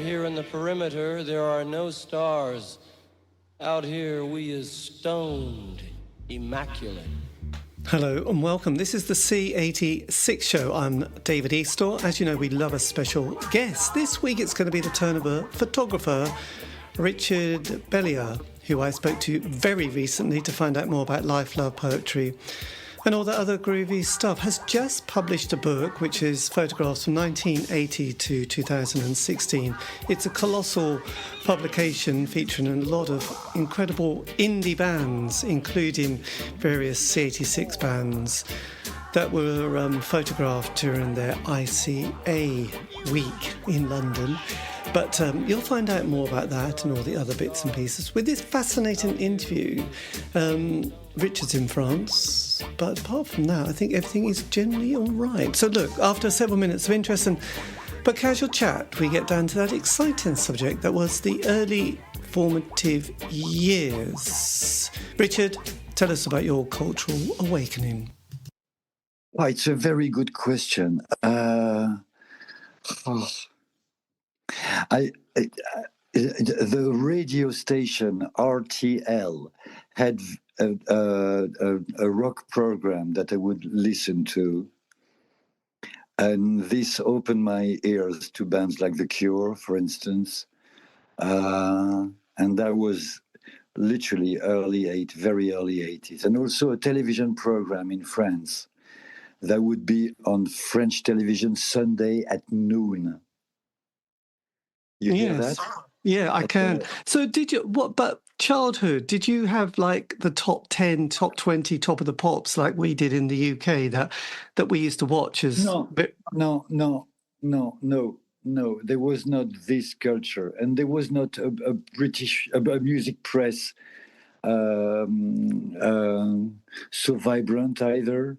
here in the perimeter, there are no stars. Out here, we is stoned, immaculate. Hello and welcome. This is the C86 show. I'm David Eastaugh. As you know, we love a special guest. This week it's going to be the turn of a photographer, Richard Bellia, who I spoke to very recently to find out more about life, love, poetry, and all that other groovy stuff. Has just published a book which is photographs from 1980 to 2016. It's a colossal publication featuring a lot of incredible indie bands, including various C86 bands that were photographed during their ICA week in London. But you'll find out more about that and all the other bits and pieces with this fascinating interview. Richard's in France, but apart from that, I think everything is generally all right. So look, after several minutes of interest but casual chat, we get down to that exciting subject that was the early formative years. Richard, tell us about your cultural awakening. Oh, it's a very good question. The radio station RTL had a rock program that I would listen to, and this opened my ears to bands like The Cure, for instance, and that was literally very early 80s, and also a television program in France that would be on French television Sunday at noon. You hear that? Yeah, I can. So but childhood, did you have like the top 10, top 20, top of the pops like we did in the UK that we used to watch as... No. There was not this culture, and there was not a British music press so vibrant either.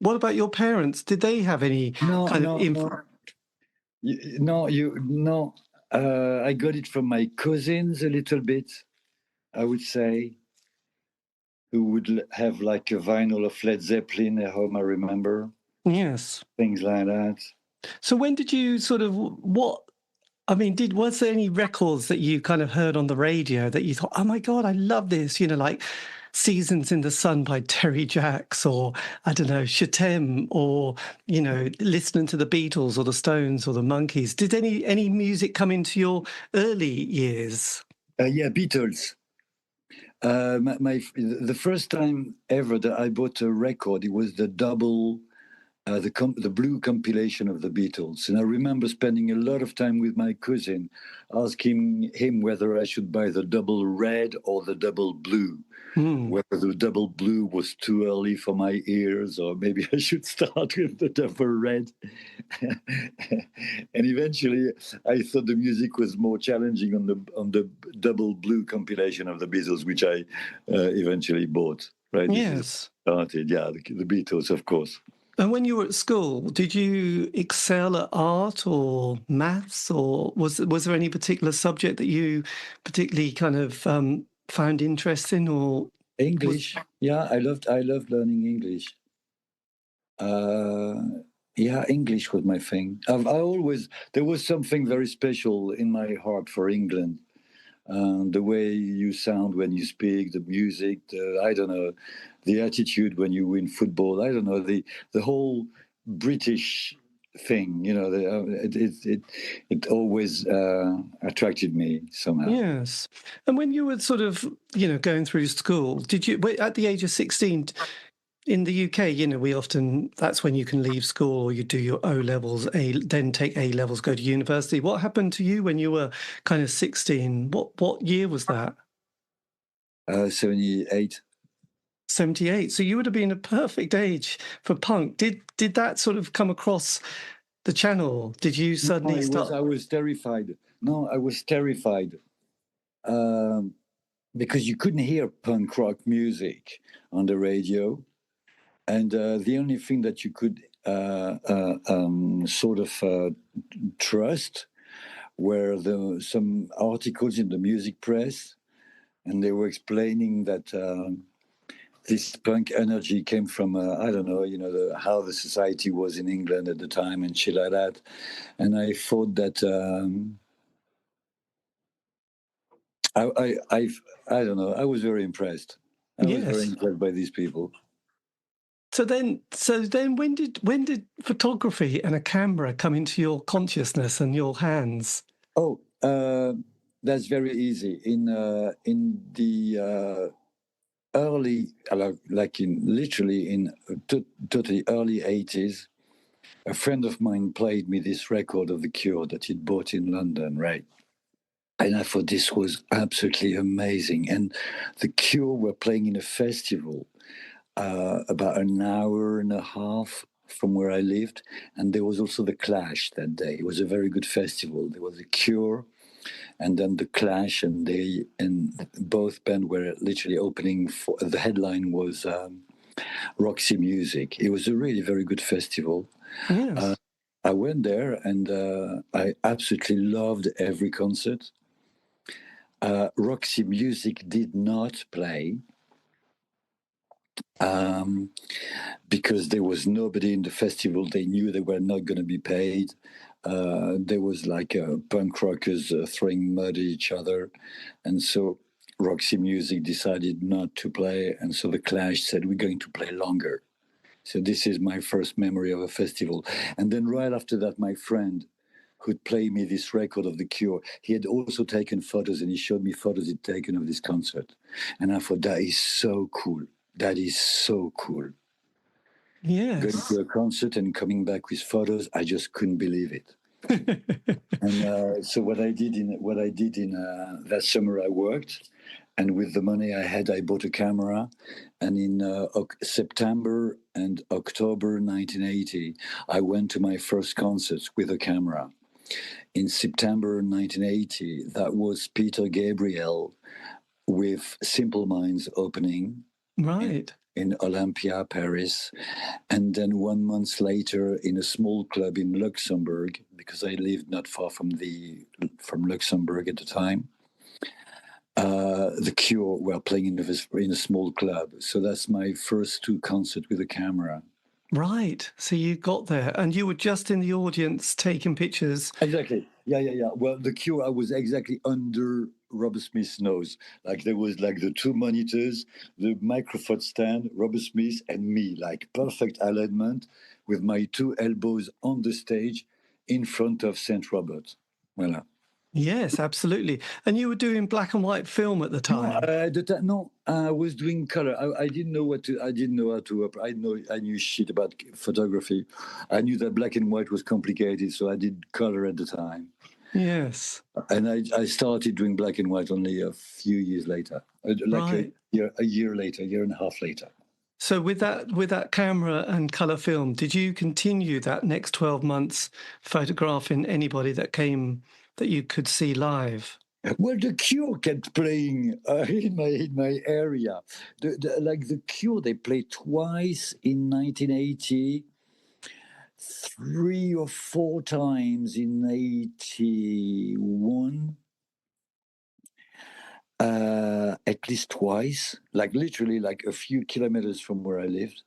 What about your parents? Did they have any influence? I got it from my cousins a little bit, I would say, who would have like a vinyl of Led Zeppelin at home, I remember. Yes. Things like that. So when did you was there any records that you kind of heard on the radio that you thought, oh my God, I love this, like Seasons in the Sun by Terry Jacks, or I don't know, Chatham, or listening to the Beatles or the Stones or the Monkees? Did any music come into your early years? Beatles. The first time ever that I bought a record, it was the double, the blue compilation of the Beatles, and I remember spending a lot of time with my cousin, asking him whether I should buy the double red or the double blue. Whether the double blue was too early for my ears, or maybe I should start with the double red. And eventually, I thought the music was more challenging on the double blue compilation of the Beatles, which I eventually bought. Right? Yes. Started, the Beatles, of course. And when you were at school, did you excel at art or maths, or was there any particular subject that you particularly kind of found interesting? Or English? I loved learning English. English was my thing. There was something very special in my heart for England. The way you sound when you speak, the music, the attitude when you win football. I don't know, the whole British thing. It always attracted me somehow. Yes. And when you were sort of going through school, did you at the age of 16? In the UK, that's when you can leave school, or you do your O-levels, then take A-levels, go to university. What happened to you when you were kind of 16? What year was that? 78. 78. So you would have been a perfect age for punk. Did that sort of come across the channel? Did you suddenly start? I was terrified. No, I was terrified. Because you couldn't hear punk rock music on the radio. And the only thing that you could trust were some articles in the music press, and they were explaining that this punk energy came from I don't know, how the society was in England at the time and shit like that. And I thought that I don't know. I was very impressed. I was very Yes. impressed by these people. So then, when did photography and a camera come into your consciousness and your hands? Oh, that's very easy. In the early, like in literally in totally early 80s, a friend of mine played me this record of The Cure that he'd bought in London, right? And I thought this was absolutely amazing. And The Cure were playing in a festival about an hour and a half from where I lived. And there was also The Clash that day. It was a very good festival. There was The Cure and then The Clash, and both bands were literally opening for the headline was Roxy Music. It was a really very good festival. Yes. I went there and I absolutely loved every concert. Roxy Music did not play because there was nobody in the festival. They knew they were not going to be paid. There was like punk rockers throwing mud at each other. And so Roxy Music decided not to play. And so The Clash said, we're going to play longer. So this is my first memory of a festival. And then right after that, my friend who'd play me this record of The Cure, he had also taken photos and he showed me photos he'd taken of this concert. And I thought, that is so cool. That is so cool. Yes. Going to a concert and coming back with photos, I just couldn't believe it. And so what I did in that summer, I worked, and with the money I had, I bought a camera. And in September and October 1980, I went to my first concerts with a camera. In September 1980, that was Peter Gabriel with Simple Minds opening. Right. In Olympia, Paris. And then 1 month later in a small club in Luxembourg, because I lived not far from Luxembourg at the time. The Cure were playing in a small club. So that's my first two concerts with a camera. Right. So you got there and you were just in the audience taking pictures. Exactly. Yeah. Well, The Cure, I was exactly under Robert Smith's nose. Like there was like the two monitors, the microphone stand, Robert Smith and me, like perfect alignment with my two elbows on the stage in front of St. Robert. Voilà. Yes, absolutely. And you were doing black and white film at the time. No, I was doing color. I didn't know I didn't know how to. I knew shit about photography. I knew that black and white was complicated, so I did color at the time. Yes. And I started doing black and white only a few years later, right. a year and a half later. So with that camera and colour film, did you continue that next 12 months photographing anybody that came that you could see live? Well, The Cure kept playing in my area. The Cure, they played twice in 1980. 3 or 4 times in 81, at least twice, like literally like a few kilometers from where I lived.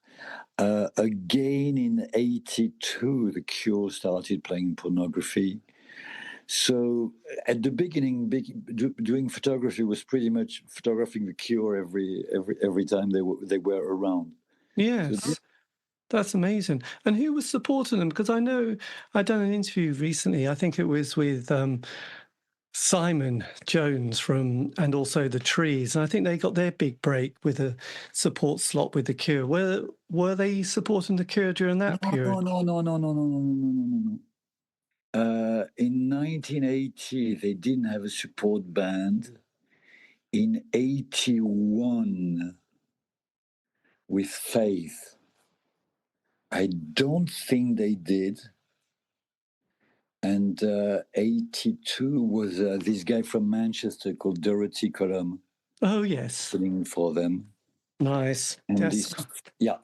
Again in 82, The Cure started playing Pornography. So at the beginning, doing photography was pretty much photographing The Cure every time they were around. Yes. So, that's amazing. And who was supporting them? Because I know I'd done an interview recently, I think it was with Simon Jones and also The Trees. And I think they got their big break with a support slot with The Cure. Were they supporting The Cure during that period? No. In 1980, they didn't have a support band. In 81, with Faith, I don't think they did. And 82 was this guy from Manchester called Dorothy Colum. Oh, yes. Singing for them. Nice. And yes.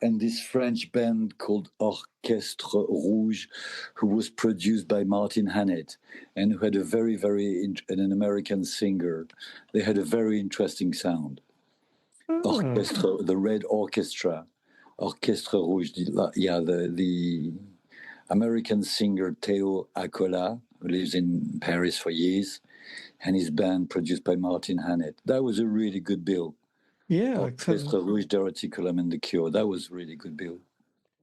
this French band called Orchestre Rouge, who was produced by Martin Hannett and who had a an American singer. They had a very interesting sound. orchestra, the Red Orchestra, Orchestre Rouge. Yeah, the American singer Theo Acola, who lives in Paris for years, and his band produced by Martin Hannett. That was a really good bill. Yeah, Orchestre Rouge, Dorothy Colum and the Cure. That was a really good bill.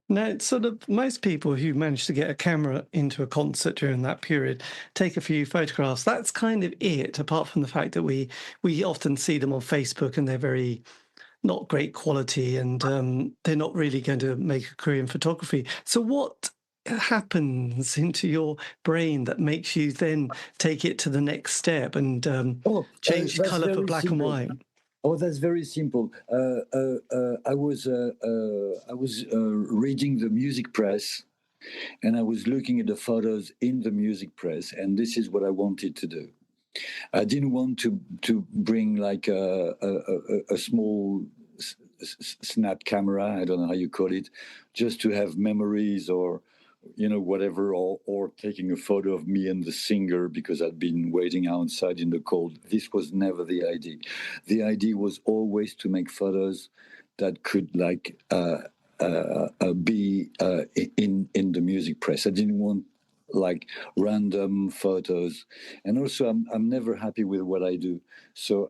now, it's sort of most people who manage to get a camera into a concert during that period take a few photographs. That's kind of it, apart from the fact that we often see them on Facebook and they're very not great quality and they're not really going to make a career in photography. So what happens into your brain that makes you then take it to the next step and change colour for black and white? Oh, that's very simple. I was reading the music press, and I was looking at the photos in the music press, and this is what I wanted to do. I didn't want to bring like a small snap camera. I don't know how you call it, just to have memories or whatever, or taking a photo of me and the singer because I'd been waiting outside in the cold. This was never the idea. The idea was always to make photos that could be in the music press. I didn't want like random photos, and also I'm never happy with what I do, so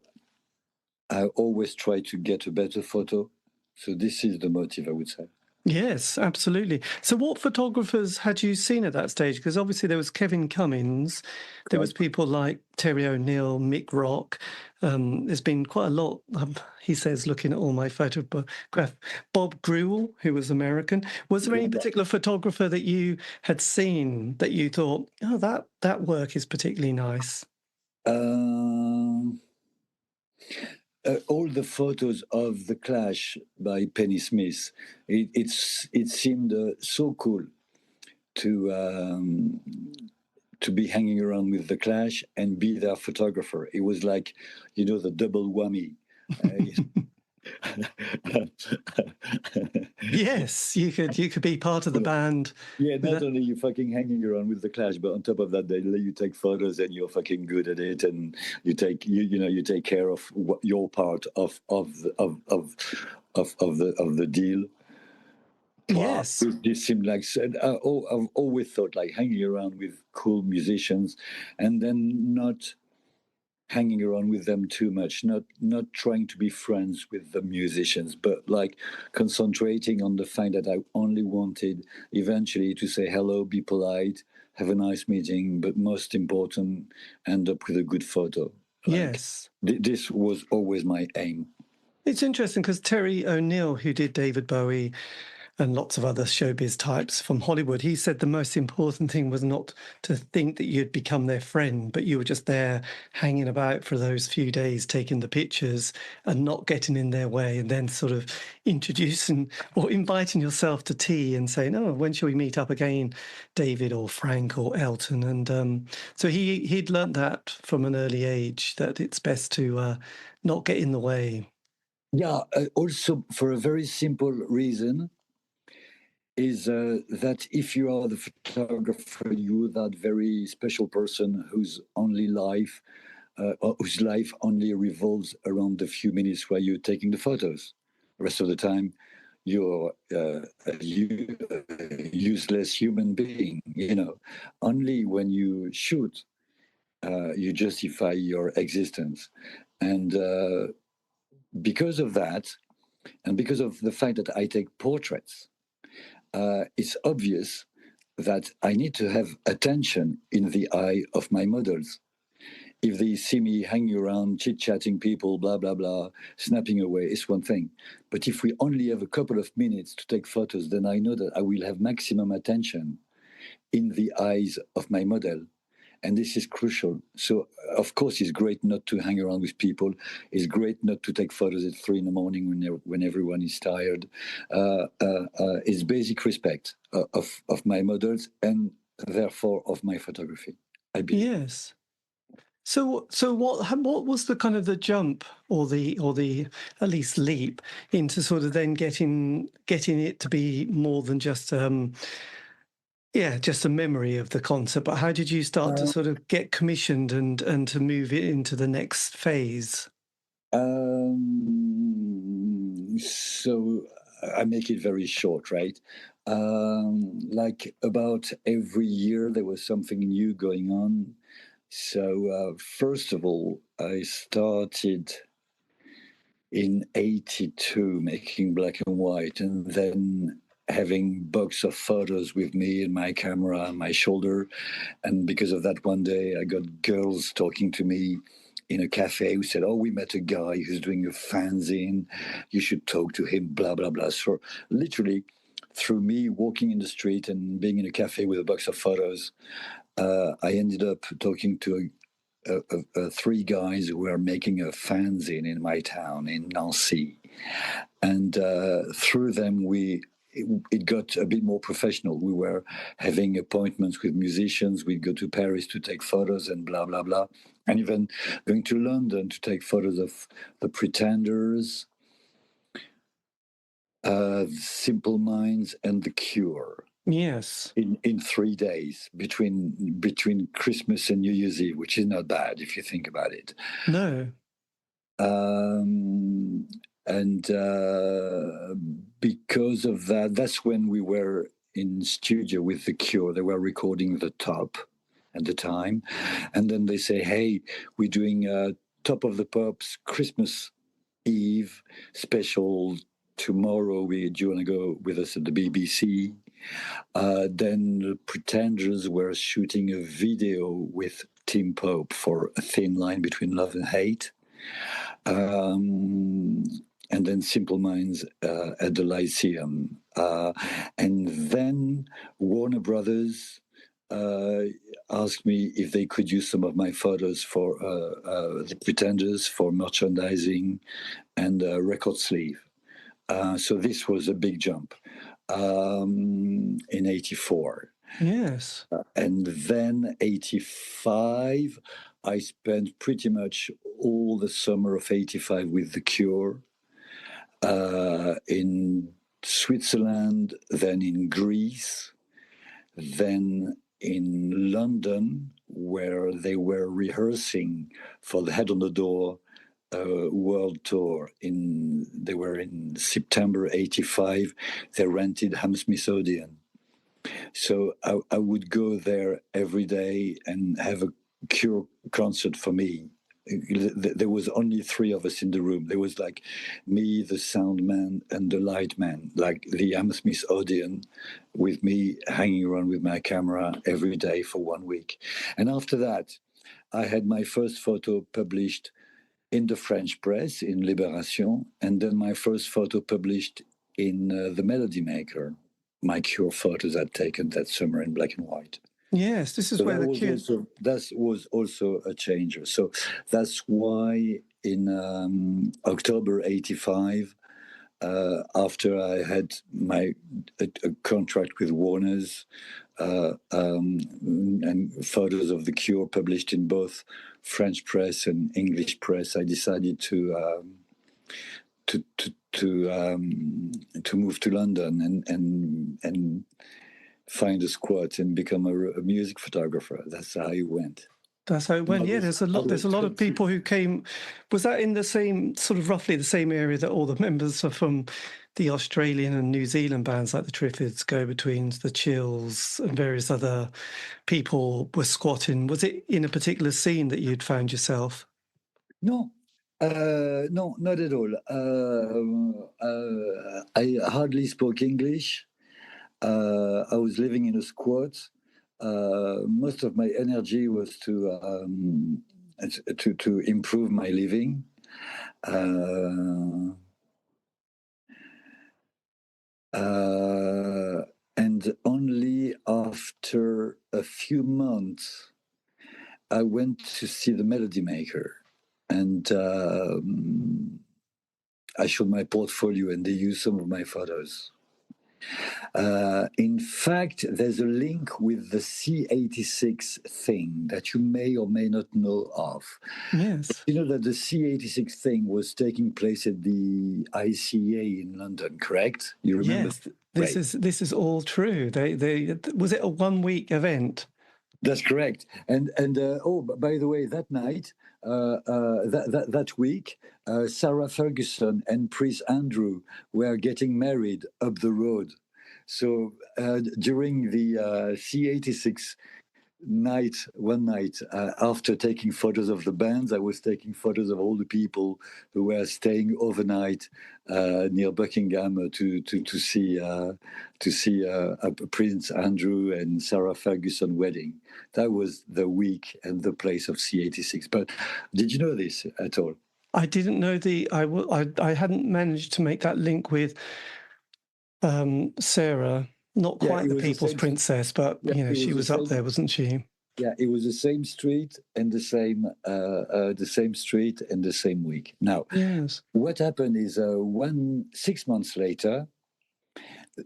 I always try to get a better photo. So this is the motive, I would say. Yes, absolutely. So what photographers had you seen at that stage? Because obviously there was Kevin Cummins, there was people like Terry O'Neill, Mick Rock. There's been quite a lot, he says, looking at all my photograph. Bob Grewal, who was American. Was there any particular photographer that you had seen that you thought, oh, that work is particularly nice? All the photos of The Clash by Penny Smith, it seemed so cool to be hanging around with The Clash and be their photographer. It was like, the double whammy. Yes, you could be part of the band. Yeah, not only you fucking hanging around with The Clash, but on top of that, they let you take photos and you're fucking good at it, and you take care of your part of the deal. Yes. This seemed like I've always thought like hanging around with cool musicians, and then not hanging around with them too much, not trying to be friends with the musicians, but like concentrating on the fact that I only wanted eventually to say hello, be polite, have a nice meeting, but most important, end up with a good photo. Yes. This was always my aim. It's interesting because Terry O'Neill, who did David Bowie and lots of other showbiz types from Hollywood, he said the most important thing was not to think that you'd become their friend, but you were just there hanging about for those few days, taking the pictures and not getting in their way, and then sort of introducing or inviting yourself to tea and saying, oh, when shall we meet up again, David or Frank or Elton? And so he'd learnt that from an early age, that it's best to not get in the way. Yeah, also for a very simple reason, is that if you are the photographer, you're that very special person whose life only revolves around the few minutes where you're taking the photos. The rest of the time, you're a useless human being. Only when you shoot, you justify your existence, and because of that, and because of the fact that I take portraits, it's obvious that I need to have attention in the eye of my models. If they see me hanging around, chit-chatting people, blah, blah, blah, snapping away, it's one thing. But if we only have a couple of minutes to take photos, then I know that I will have maximum attention in the eyes of my model. And this is crucial. So, of course, it's great not to hang around with people. It's great not to take photos at 3 a.m. when everyone is tired. It's basic respect of my models and therefore of my photography, I believe. Yes. So what was the kind of the jump or the at least leap into sort of then getting it to be more than just just a memory of the concert, but how did you start to sort of get commissioned and to move it into the next phase? So I make it very short, right? Like about every year there was something new going on. So first of all, I started in '82 making black and white, and then having box of photos with me and my camera on my shoulder. And because of that, one day I got girls talking to me in a cafe who said, "Oh, we met a guy who's doing a fanzine. You should talk to him." Blah blah blah. So literally, through me walking in the street and being in a cafe with a box of photos, I ended up talking to three guys who were making a fanzine in my town in Nancy, and through them it got a bit more professional. We were having appointments with musicians. We'd go to Paris to take photos and blah blah blah, and even going to London to take photos of the Pretenders, Simple Minds, and The Cure. Yes. In 3 days between Christmas and New Year's Eve, which is not bad if you think about it. No. And because of that, that's when we were in studio with The Cure. They were recording The Top at the time. And then they say, "Hey, we're doing Top of the Pops Christmas Eve special tomorrow. Do you want to go with us at the BBC?" Then the Pretenders were shooting a video with Tim Pope for A Thin Line Between Love and Hate. And then Simple Minds at the Lyceum. And then Warner Brothers asked me if they could use some of my photos for the Pretenders for merchandising and record sleeve. So this was a big jump in '84. Yes. And then '85, I spent pretty much all the summer of '85 with The Cure in Switzerland, then in Greece, then in London, where they were rehearsing for the Head on the Door world tour. They were in September '85. They rented Hammersmith Odeon. So I would go there every day and have a Cure concert for me. There was only three of us in the room. There was like me, the sound man, and the light man, like the Hammersmith Odeon, with me hanging around with my camera every day for 1 week. And after that, I had my first photo published in the French press in Libération, and then my first photo published in the Melody Maker. My Cure photos I'd taken that summer in black and white. Yes, this is So where that was also a changer. So that's why in October '85, after I had a contract with Warner's and photos of The Cure published in both French press and English press, I decided to move to London and find a squat and become a music photographer. That's how it went. That's how it went. Yeah, there's a lot of people who came. Was that in the same sort of roughly the same area that all the members are from the Australian and New Zealand bands like the Triffids, Go-Betweens, the Chills, and various other people were squatting? Was it in a particular scene that you'd found yourself? No. No, not at all. I hardly spoke English. I was living in a squat. Most of my energy was to improve my living. And only after a few months, I went to see the Melody Maker, and I showed my portfolio, and they used some of my photos. In fact, there's a link with the C86 thing that you may or may not know of. Yes. You know that the C86 thing was taking place at the ICA in London, correct? You remember? Yes, this is all true. They was it a 1 week event? That's correct. And by the way, that night, that week, Sarah Ferguson and Prince Andrew were getting married up the road. So during the C86 one night, after taking photos of the bands, I was taking photos of all the people who were staying overnight near Buckingham to see Prince Andrew and Sarah Ferguson wedding. That was the week and the place of C86. But did you know this at all? I didn't know I hadn't managed to make that link with Sarah. Not quite the People's Princess, but she was up there, wasn't she? Yeah, it was the same street and the same street and the same week. Now, yes. What happened is 6 months later,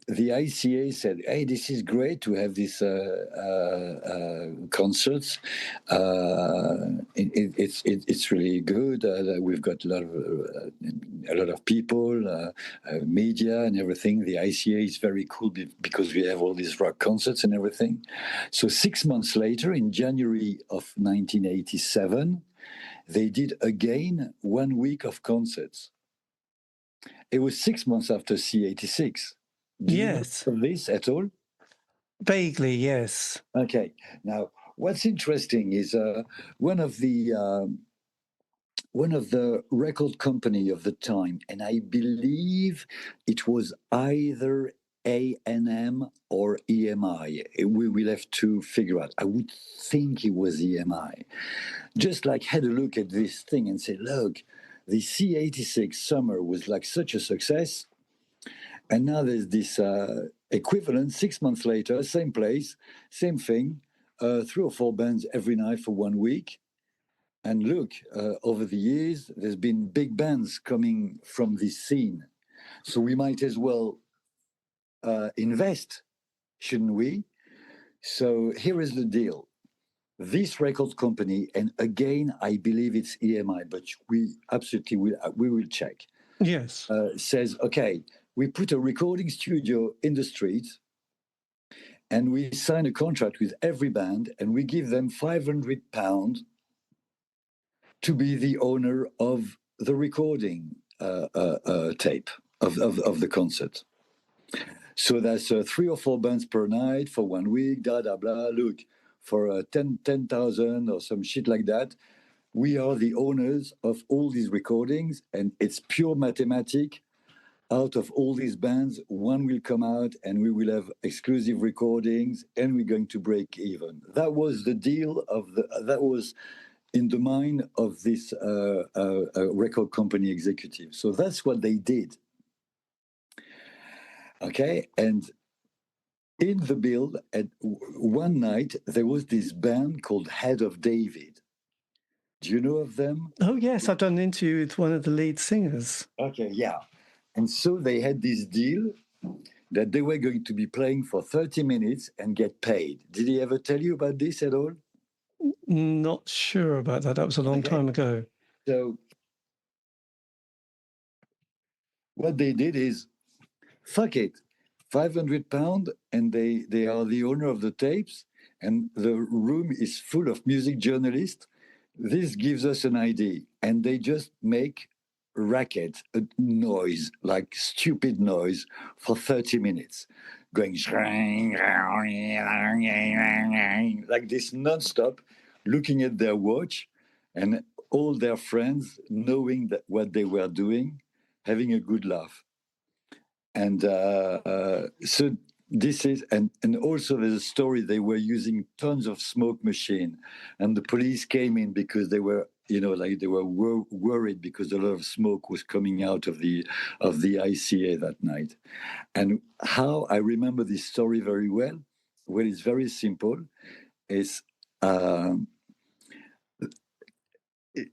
the ICA said, "Hey, this is great to have these concerts. It's really good. We've got a lot of people, media, and everything. The ICA is very cool because we have all these rock concerts and everything." So 6 months later, in January of 1987, they did again 1 week of concerts. It was 6 months after C86. Do you know of this at all? Vaguely, yes. Okay. Now, what's interesting is one of the record company of the time, and I believe it was either A&M or EMI. We will have to figure out. I would think it was EMI. Just like had a look at this thing and say, look, the C86 summer was like such a success. And now there's this equivalent 6 months later, same place, same thing, 3 or 4 bands every night for 1 week. And look, over the years, there's been big bands coming from this scene. So we might as well invest, shouldn't we? So here is the deal. This record company, and again, I believe it's EMI, but we absolutely will check. Yes. Says, okay, we put a recording studio in the street and we sign a contract with every band and we give them £500 to be the owner of the recording tape of the concert. So that's 3 or 4 bands per night for 1 week, blah. Look, for 10,000 or some shit like that, we are the owners of all these recordings, and it's pure mathematics. Out of all these bands, one will come out and we will have exclusive recordings and we're going to break even. That was the deal that was in the mind of this record company executive. So that's what they did. Okay, and in the bill, at one night, there was this band called Head of David. Do you know of them? Oh, yes, I've done an interview with one of the lead singers. Okay, yeah. And so they had this deal that they were going to be playing for 30 minutes and get paid. Did he ever tell you about this at all? Not sure about that. That was a long time ago. So what they did is, fuck it, £500, and they are the owner of the tapes, and the room is full of music journalists. This gives us an idea, and they just make racket, a noise, like stupid noise, for 30 minutes, going like this nonstop, looking at their watch, and all their friends knowing that what they were doing, having a good laugh. And so this is, and also there's a story, they were using tons of smoke machine, and the police came in because they were, they were worried because a lot of smoke was coming out of the ICA that night. And how I remember this story very well, it's very simple, is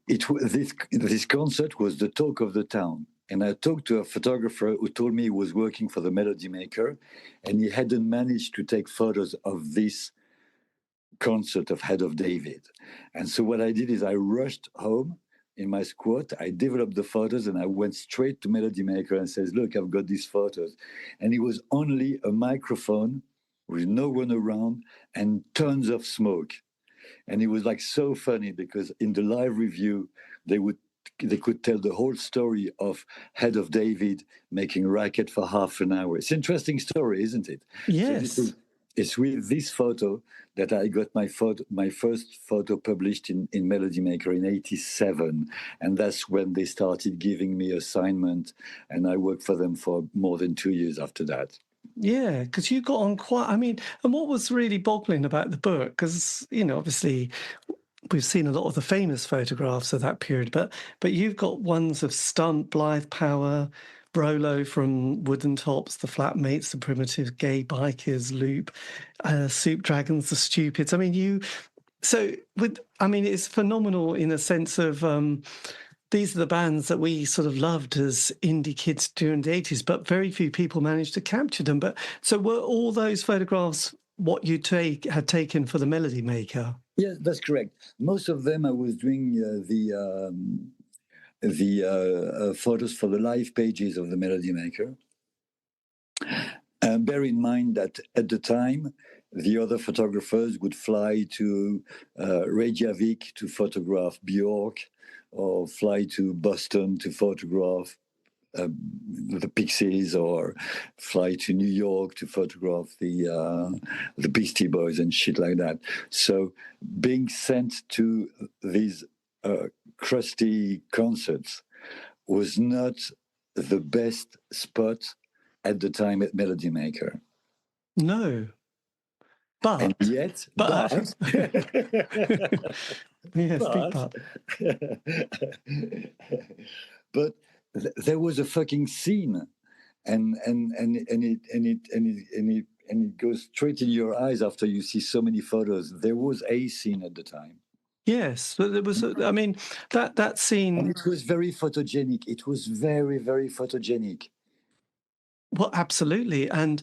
this concert was the talk of the town. And I talked to a photographer who told me he was working for the Melody Maker, and he hadn't managed to take photos of this concert of Head of David. And so what I did is I rushed home in my squat, I developed the photos, and I went straight to Melody Maker and says, look, I've got these photos. And it was only a microphone with no one around and tons of smoke. And it was like so funny because in the live review, they could tell the whole story of Head of David making racket for half an hour. It's an interesting story, isn't it? Yes. It's with this photo that I got my first photo published in Melody Maker in '87, and that's when they started giving me assignment, and I worked for them for more than 2 years after that. Yeah, because you got on quite, I mean, and what was really boggling about the book, because, obviously we've seen a lot of the famous photographs of that period, but you've got ones of Stunt, Blythe Power, Brolo from Wooden Tops, the Flatmates, the Primitives, Gay Bikers, Loop, Soup Dragons, the Stupids. I mean, it's phenomenal in a sense of these are the bands that we sort of loved as indie kids during the 80s, but very few people managed to capture them. But so were all those photographs what you had taken for the Melody Maker? Yeah, that's correct. Most of them I was doing the photos for the live pages of the Melody Maker. Bear in mind that at the time, the other photographers would fly to Reykjavik to photograph Bjork, or fly to Boston to photograph the Pixies, or fly to New York to photograph the Beastie Boys and shit like that. So being sent to these crusty concerts was not the best spot at the time at Melody Maker. No. But yes, big but. But there was a fucking scene, and it goes straight in your eyes after you see so many photos. There was a scene at the time. Yes, but there was. I mean, that scene. And it was very photogenic. It was very, very photogenic. Well, absolutely, and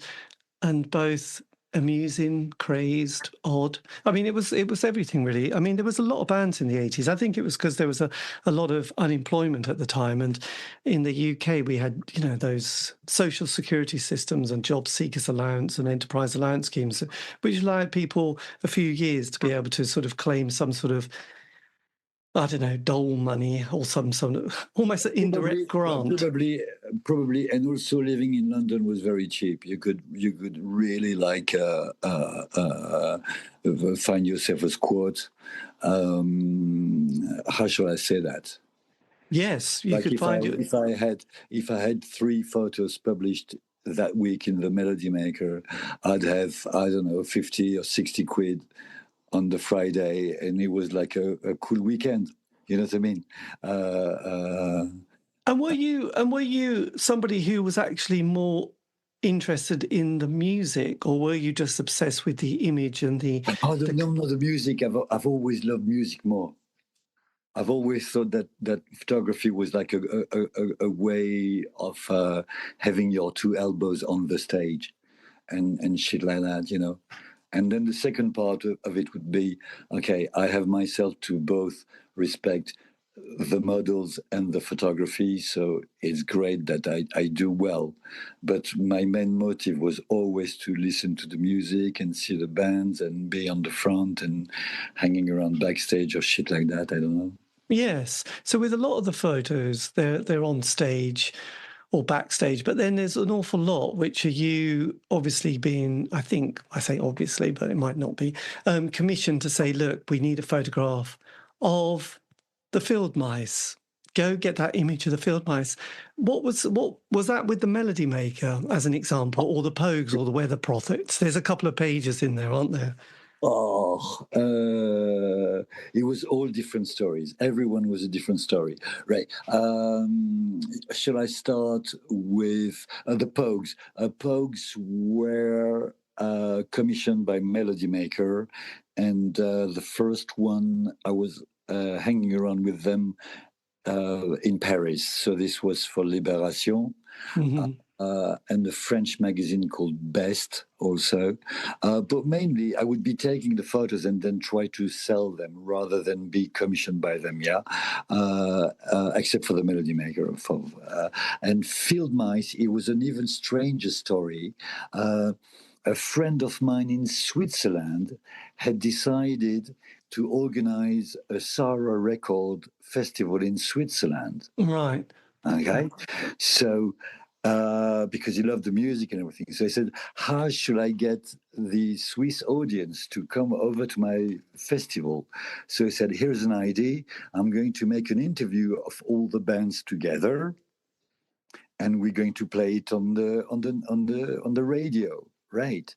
both amusing, crazed, odd. I mean, it was everything really. I mean, there was a lot of bands in the 80s. I think it was because there was a lot of unemployment at the time, and in the UK we had those social security systems and job seekers allowance and enterprise allowance schemes, which allowed people a few years to be able to sort of claim some sort of, I don't know, dole money or some almost an indirect grant. Probably, and also living in London was very cheap. You could really find yourself a squat. How shall I say that? Yes, you could find it. If I had 3 photos published that week in the Melody Maker, I'd have, I don't know, 50 or 60 quid on the Friday, and it was like a cool weekend. You know what I mean? And were you somebody who was actually more interested in the music, or were you just obsessed with the image and the? No, the music. I've always loved music more. I've always thought that photography was like a way of having your 2 elbows on the stage, and shit like that, And then the second part of it would be, okay, I have myself to both respect the models and the photography, so it's great that I do well. But my main motive was always to listen to the music and see the bands and be on the front and hanging around backstage or shit like that. I don't know. Yes. So with a lot of the photos, they're on stage or backstage, but then there's an awful lot which are you obviously being, I say obviously, but it might not be, commissioned to say, look, we need a photograph of the field mice. Go get that image of the field mice. What was that with the Melody Maker as an example, or the Pogues or the Weather Prophets? There's a couple of pages in there, aren't there? Oh, it was all different stories. Everyone was a different story, right? Shall I start with the Pogues? Pogues were commissioned by Melody Maker, and the first one I was hanging around with them in Paris. So this was for Libération. Mm-hmm. And a French magazine called Best also. But mainly I would be taking the photos and then try to sell them rather than be commissioned by them, except for the Melody Maker. And Field Mice, it was an even stranger story. a friend of mine in Switzerland had decided to organize a Sarah record festival in Switzerland. Right. Okay. So, because he loved the music and everything. So I said, how should I get the Swiss audience to come over to my festival? So he said, here's an idea. I'm going to make an interview of all the bands together, and we're going to play it on the radio, right?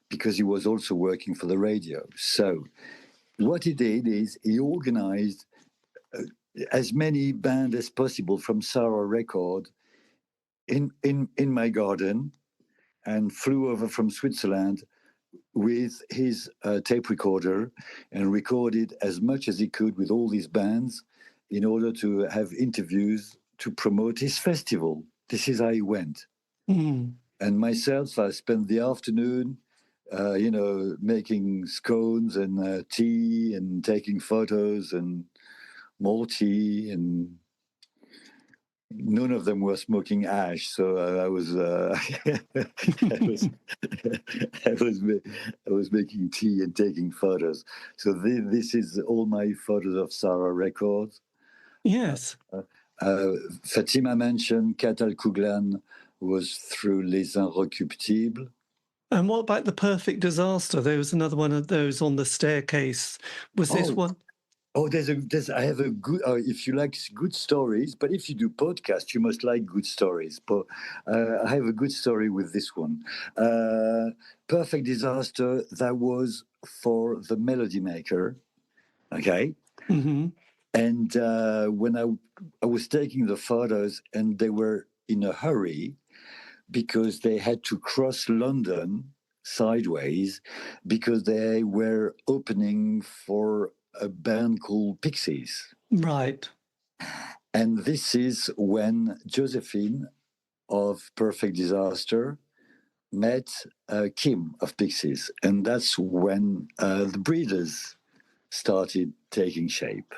Because he was also working for the radio. So what he did is he organized as many bands as possible from Sarah Record in my garden, and flew over from Switzerland with his tape recorder and recorded as much as he could with all these bands in order to have interviews to promote his festival. This is how he went. Mm. And myself, I spent the afternoon, making scones and tea and taking photos and more tea, and none of them were smoking ash, so I was I was making tea and taking photos. So this is all my photos of Sarah Records. Yes. Fatima mentioned Catal Couglan was through Les Inrecuptibles. And what about The Perfect Disaster? There was another one of those on the staircase. Was this one? Oh, I have a good, if you like good stories, but if you do podcast, you must like good stories. But I have a good story with this one. Perfect Disaster, that was for the Melody Maker, okay? Mm-hmm. And when I was taking the photos, and they were in a hurry because they had to cross London sideways because they were opening for a band called Pixies. Right. And this is when Josephine of Perfect Disaster met Kim of Pixies. And that's when the Breeders started taking shape.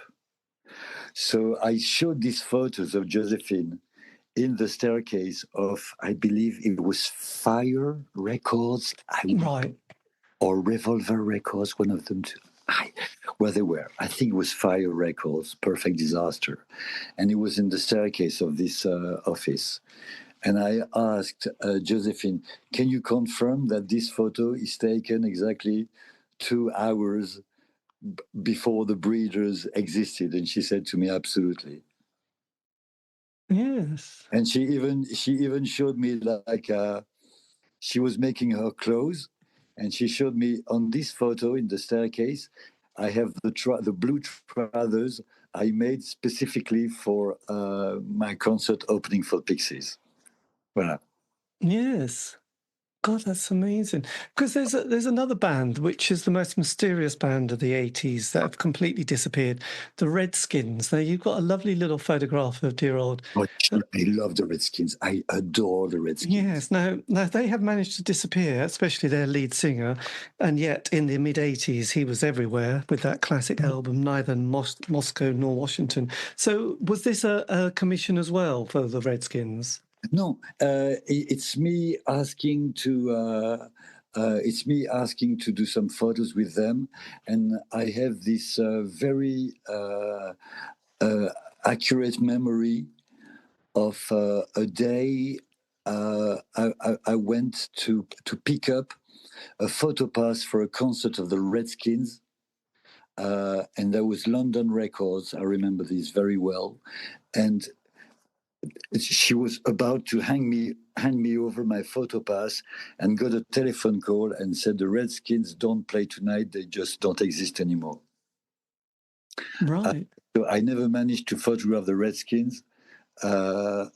So I showed these photos of Josephine in the staircase of, I believe it was Fire Records. Right. Or Revolver Records, one of them too. Where they were. I think it was Fire Records, Perfect Disaster. And it was in the staircase of this office. And I asked Josephine, can you confirm that this photo is taken exactly 2 hours before the Breeders existed? And she said to me, absolutely. Yes. And she even showed me like she was making her clothes, and she showed me on this photo in the staircase, I have the blue trousers I made specifically for my concert opening for Pixies. Voilà. Yes. God, that's amazing. Because there's another band which is the most mysterious band of the 80s that have completely disappeared, the Redskins. Now, you've got a lovely little photograph of dear old... Oh, I love the Redskins. I adore the Redskins. Yes. Now they have managed to disappear, especially their lead singer, and yet in the mid-80s he was everywhere with that classic album, Neither Moscow nor Washington. So was this a commission as well for the Redskins? No, it's me asking to. It's me asking to do some photos with them, and I have this very accurate memory of a day I went to pick up a photo pass for a concert of the Redskins, and there was London Records. I remember this very well, and she was about to hand me over my photo pass, and got a telephone call and said the Redskins don't play tonight. They just don't exist anymore. Right. So I never managed to photograph the Redskins. I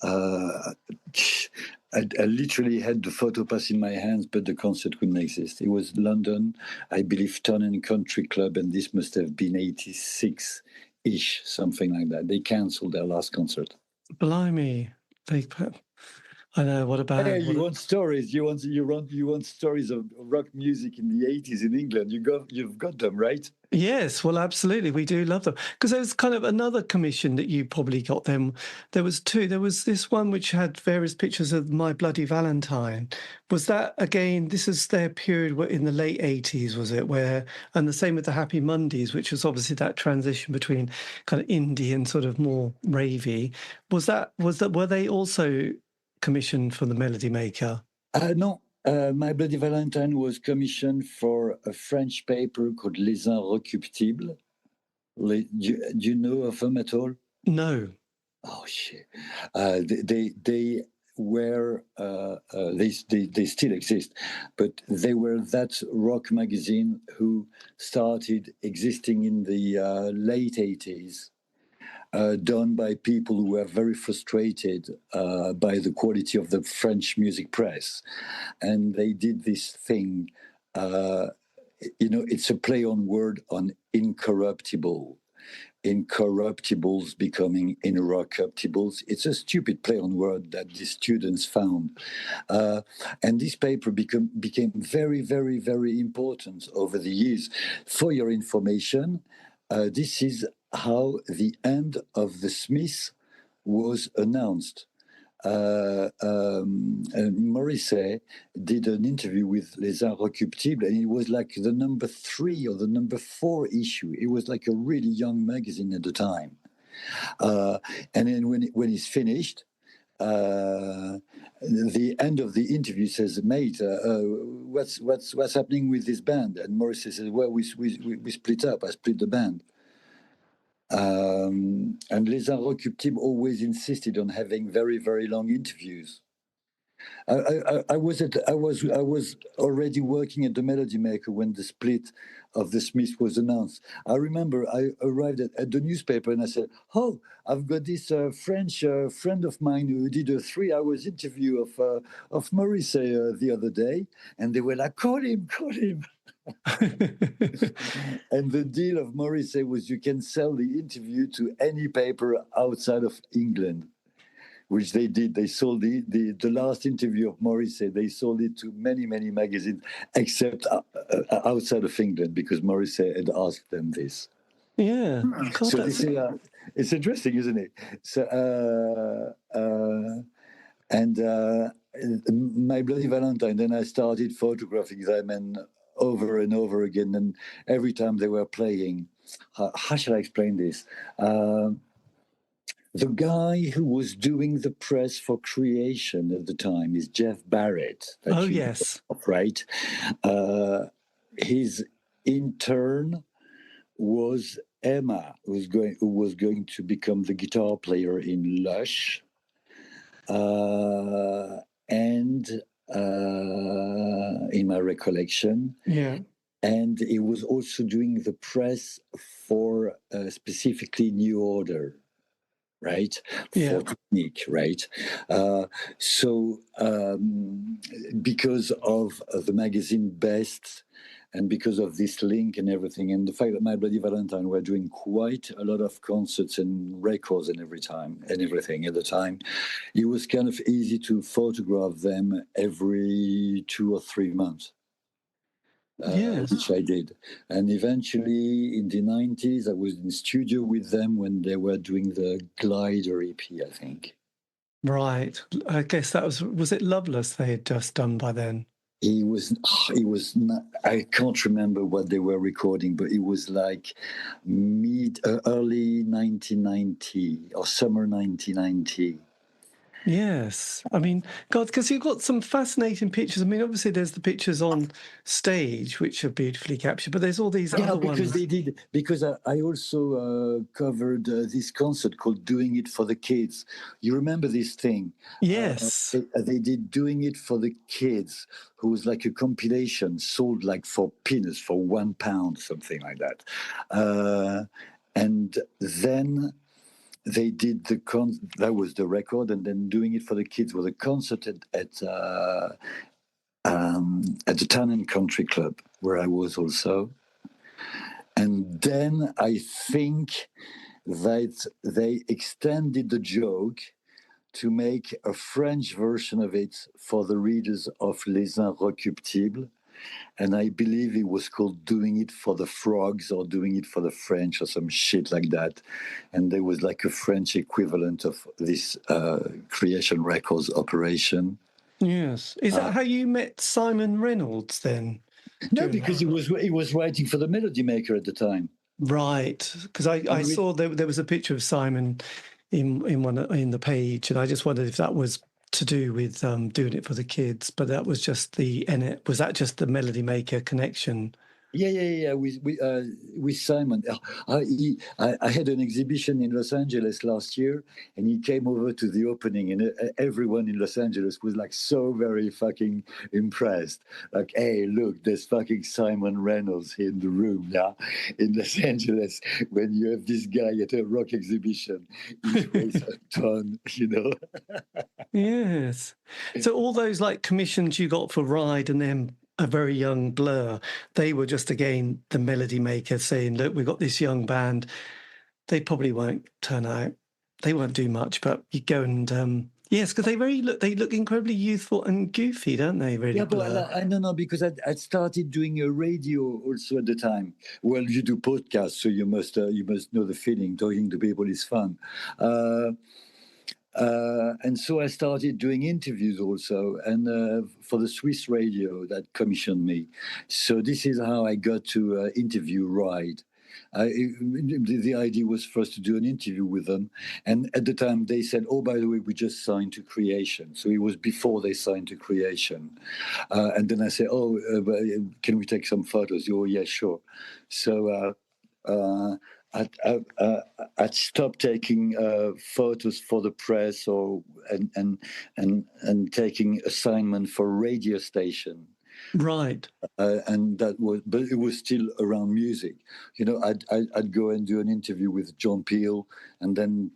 literally had the photo pass in my hands, but the concert couldn't exist. It was London, I believe, Town and Country Club, and this must have been 86-ish, something like that. They cancelled their last concert. Blimey. I know, what a Hey, band. you want stories? You want stories of rock music in the 80s in England? You've got them, right? Yes, well, absolutely. We do love them. Because there was kind of another commission that you probably got them. There was two. There was this one which had various pictures of My Bloody Valentine. Was that, again, this is their period in the late 80s, was it? And the same with the Happy Mondays, which was obviously that transition between kind of indie and sort of more ravey. Were they also commissioned from the Melody Maker? No. My Bloody Valentine was commissioned for a French paper called Les Inrecuptibles. Do you know of them at all? No. Oh shit! They were they still exist, but they were that rock magazine who started existing in the late 80s. Done by people who were very frustrated by the quality of the French music press. And they did this thing, it's a play on word on incorruptible. Incorruptibles becoming incorruptibles. It's a stupid play on word that the students found. And this paper became very, very, very important over the years. For your information, this is how the end of the Smiths was announced. Morrissey did an interview with Les Inrecuptibles, and it was like the number 3 or the number 4 issue. It was like a really young magazine at the time. And then when he's finished, the end of the interview says, "Mate, what's happening with this band?" And Morrissey says, "Well, we split up. I split the band." And Les Inrecuptibles always insisted on having very, very long interviews. I was already working at the Melody Maker when the split of the Smiths was announced. I remember I arrived at the newspaper and I said, "Oh, I've got this French friend of mine who did a 3-hour interview of Morrissey the other day," and they were like, "Call him, call him." And the deal of Morrissey was you can sell the interview to any paper outside of England, which they did. They sold the last interview of Morrissey. They sold it to many, many magazines, except outside of England, because Morrissey had asked them this. Yeah. God, So this is, it's interesting, isn't it? So and My Bloody Valentine. Then I started photographing them and over again, and every time they were playing. How shall I explain this? The guy who was doing the press for Creation at the time is Jeff Barrett. Oh, yes. Right. His intern was Emma, who was going to become the guitar player in Lush. And in my recollection. Yeah. And he was also doing the press for specifically New Order, right? Yeah. For Technique, right? So because of the magazine Best, and because of this link and everything, and the fact that My Bloody Valentine were doing quite a lot of concerts and records and everything at the time, it was kind of easy to photograph them every 2 or 3 months. Yes. Which I did. And eventually in the 90s, I was in the studio with them when they were doing the Glider EP, I think. Right. I guess that was it Loveless they had just done by then? He was not, I can't remember what they were recording, but it was like early 1990 or summer 1990. Yes. I mean, God, because you've got some fascinating pictures. I mean, obviously there's the pictures on stage, which are beautifully captured, but there's all these other ones. Because I also covered this concert called Doing It for the Kids. You remember this thing? Yes. They did Doing It for the Kids, who was like a compilation sold like for peanuts, for £1, something like that. And then they did that was the record, and then Doing It for the Kids was a concert at the Town and Country Club, where I was also. And then I think that they extended the joke to make a French version of it for the readers of Les Inrecuptibles. And I believe it was called Doing It for the Frogs or Doing It for the French or some shit like that. And there was like a French equivalent of this Creation Records operation. Yes. Is that how you met Simon Reynolds then? No, because he was writing for the Melody Maker at the time. Right. Because I saw there was a picture of Simon in the page, and I just wondered if that was to do with doing it for the kids, but that was just was that just the Melody Maker connection? Yeah. With Simon, I had an exhibition in Los Angeles last year, and he came over to the opening, and everyone in Los Angeles was like so very fucking impressed. Like, hey, look, there's fucking Simon Reynolds here in the room, yeah, in Los Angeles. When you have this guy at a rock exhibition, he weighs a ton, you know. Yes. So all those like commissions you got for Ride and then a very young Blur, they were just again the Melody Maker saying, look, we've got this young band. They probably won't turn out. They won't do much, but you go and yes, because they look incredibly youthful and goofy, don't they? Really, Yeah, Blur. but I don't know because I started doing a radio also at the time. Well, you do podcasts, so you must know the feeling. Talking to people is fun. And so I started doing interviews also, and for the Swiss radio that commissioned me. So this is how I got to interview Ride. The idea was first to do an interview with them, and at the time they said, "Oh, by the way, we just signed to Creation." So it was before they signed to Creation, and then I said, "Oh, can we take some photos?" Oh, yeah, sure. So. I'd stopped taking photos for the press and taking assignment for radio station. Right. And that was, but it was still around music. You know, I'd go and do an interview with John Peel, and then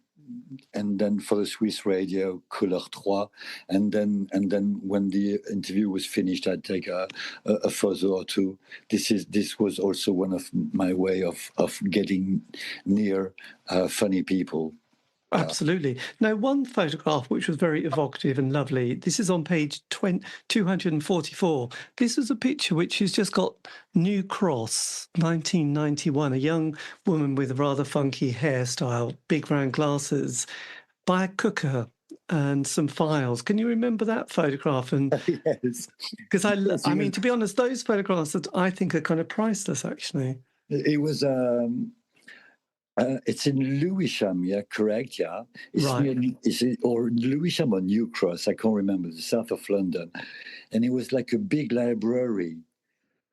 for the Swiss radio, Couleur 3, and then when the interview was finished, I'd take a photo or two. This was also one of my way of getting near funny people. Absolutely. Now, one photograph which was very evocative and lovely, this is on page 244. This is a picture which has just got New Cross, 1991, a young woman with a rather funky hairstyle, big round glasses, by a cooker and some files. Can you remember that photograph? And Yes. because I mean, to be honest, those photographs that I think are kind of priceless, actually. It was... it's in Lewisham, yeah, correct, yeah. It's Right. or Lewisham or New Cross, I can't remember, the south of London. And it was like a big library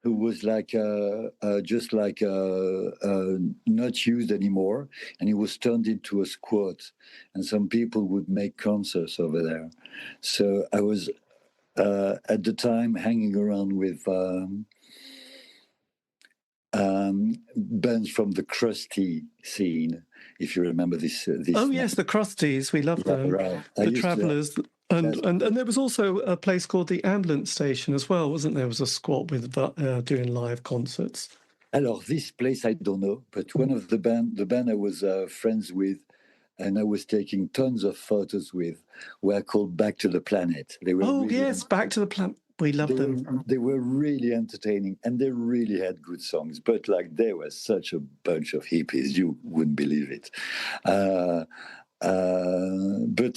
who was like just like not used anymore, and it was turned into a squat, and some people would make concerts over there. So I was at the time hanging around with bands from the crusty scene, if you remember this. Oh yes, the Crusties, we love them. Right. The Travellers, and there was also a place called the Ambulance Station as well, wasn't there? It was a squat with doing live concerts. Alors, this place I don't know, but one of the band I was friends with, and I was taking tons of photos with, were called Back to the Planet. They were yes, Back to the Planet. We love them. They were really entertaining, and they really had good songs. But like, they were such a bunch of hippies, you wouldn't believe it. But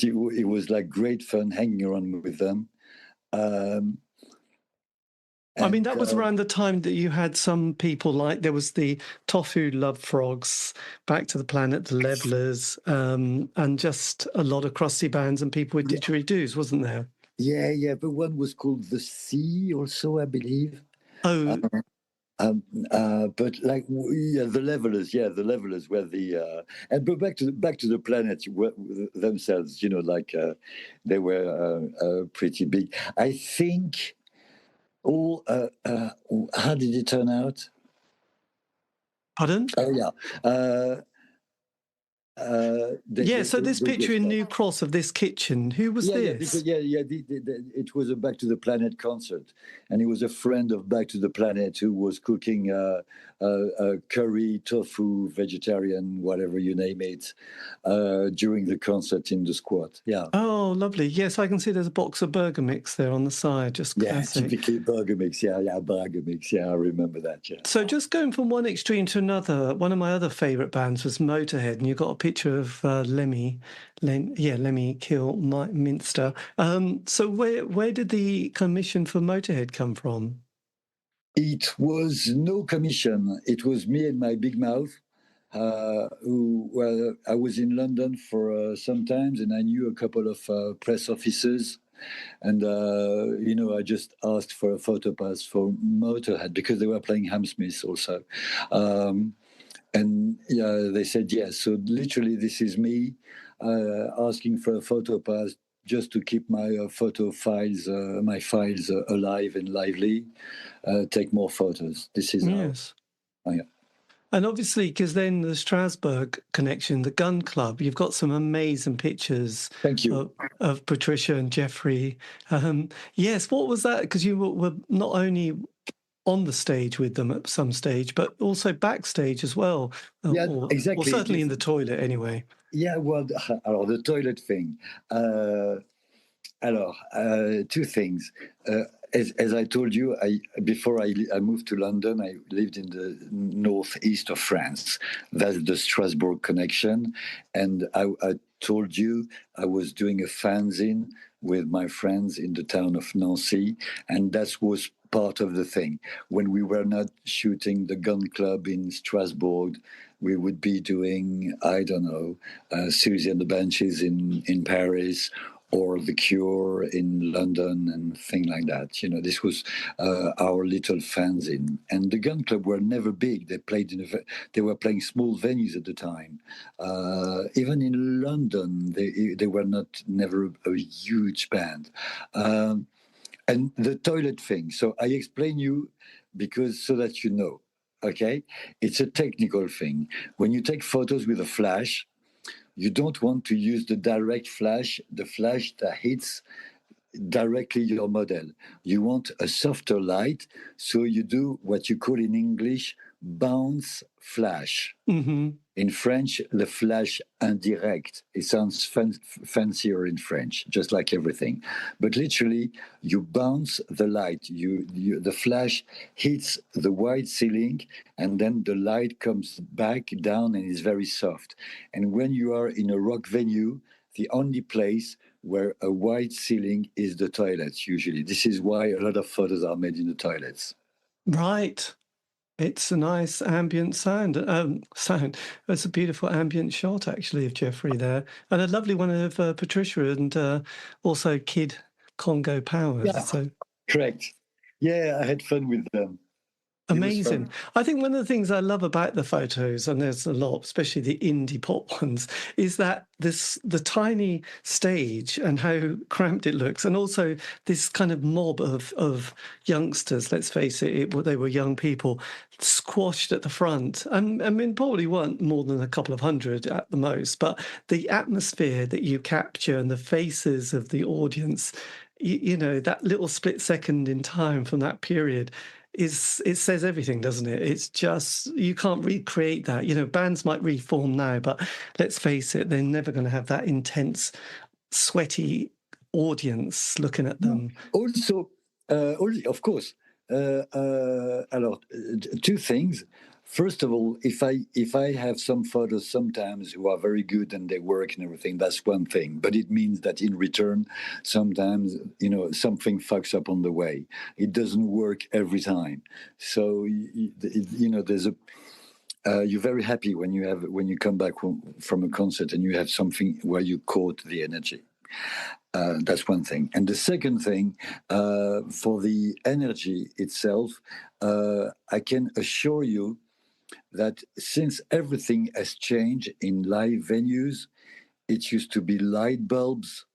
it was like great fun hanging around with them. I mean, that was around the time that you had some people like there was the Tofu Love Frogs, Back to the Planet, the Levelers, and just a lot of crusty bands and people with didgeridoos, wasn't there? Yeah. But one was called The Sea, also, I believe. Oh. But like, the Levelers were the but back to the Planet themselves, you know, like they were pretty big. I think. How did it turn out? Pardon? Oh yeah. So this picture in New Cross of this kitchen, who was this? It was a Back to the Planet concert, and it was a friend of Back to the Planet who was cooking curry, tofu, vegetarian, whatever you name it, during the concert in the squat. Yeah. Oh, lovely. Yes, I can see there's a box of burger mix there on the side. Just classic. Typically burger mix. Burger mix. Yeah, I remember that. Yeah. So just going from one extreme to another, one of my other favourite bands was Motorhead, and you've got a picture of Lemmy Minster. So where did the commission for Motorhead come from? It was no commission. It was me and my big mouth. I was in London for some times, and I knew a couple of press officers. And, I just asked for a photo pass for Motorhead because they were playing Hammersmith also. And they said yes. So literally, this is me asking for a photo pass just to keep my files alive and lively. Take more photos. This is yes. And obviously, because then the Strasbourg connection, the Gun Club, you've got some amazing pictures. Thank you. Of Patricia and Jeffrey. Yes, what was that? Because you were not only on the stage with them at some stage, but also backstage as well. Exactly. Or certainly in the toilet, anyway. Yeah, well, the toilet thing. Two things. As I told you, before I moved to London, I lived in the northeast of France. That's the Strasbourg connection. And I told you I was doing a fanzine with my friends in the town of Nancy. And that was part of the thing. When we were not shooting the Gun Club in Strasbourg, we would be doing, I don't know, Susie and the Banshees in Paris, or The Cure in London, and things like that. This was our little fanzine. And the Gun Club were never big. They were playing small venues at the time. Even in London, they were never a huge band. And the toilet thing. So I explain you so that you know. Okay, it's a technical thing. When you take photos with a flash, you don't want to use the direct flash, the flash that hits directly your model. You want a softer light, so you do what you call in English bounce flash. Mm-hmm. In French, le flash indirect. It sounds fancier in French, just like everything. But literally, you bounce the light. The flash hits the white ceiling, and then the light comes back down and is very soft. And when you are in a rock venue, the only place where a white ceiling is the toilets, usually. This is why a lot of photos are made in the toilets. Right. It's a nice ambient sound. It's a beautiful ambient shot, actually, of Jeffrey there. And a lovely one of Patricia and also Kid Congo Powers. Yeah, so. Correct. Yeah, I had fun with them. Amazing. I think one of the things I love about the photos, and there's a lot, especially the indie pop ones, is that the tiny stage and how cramped it looks, and also this kind of mob of youngsters, let's face it, they were young people, squashed at the front. I mean, probably weren't more than a couple of hundred at the most, but the atmosphere that you capture and the faces of the audience, that little split second in time from that period, it says everything, doesn't it? It's just, you can't recreate that. Bands might reform now, but let's face it, they're never going to have that intense, sweaty audience looking at them. Also, of course, two things. First of all, if I have some photos sometimes who are very good and they work and everything, that's one thing. But it means that in return, sometimes something fucks up on the way. It doesn't work every time. So there's you're very happy when you come back from a concert and you have something where you caught the energy. That's one thing. And the second thing, for the energy itself, I can assure you that since everything has changed in live venues, it used to be light bulbs.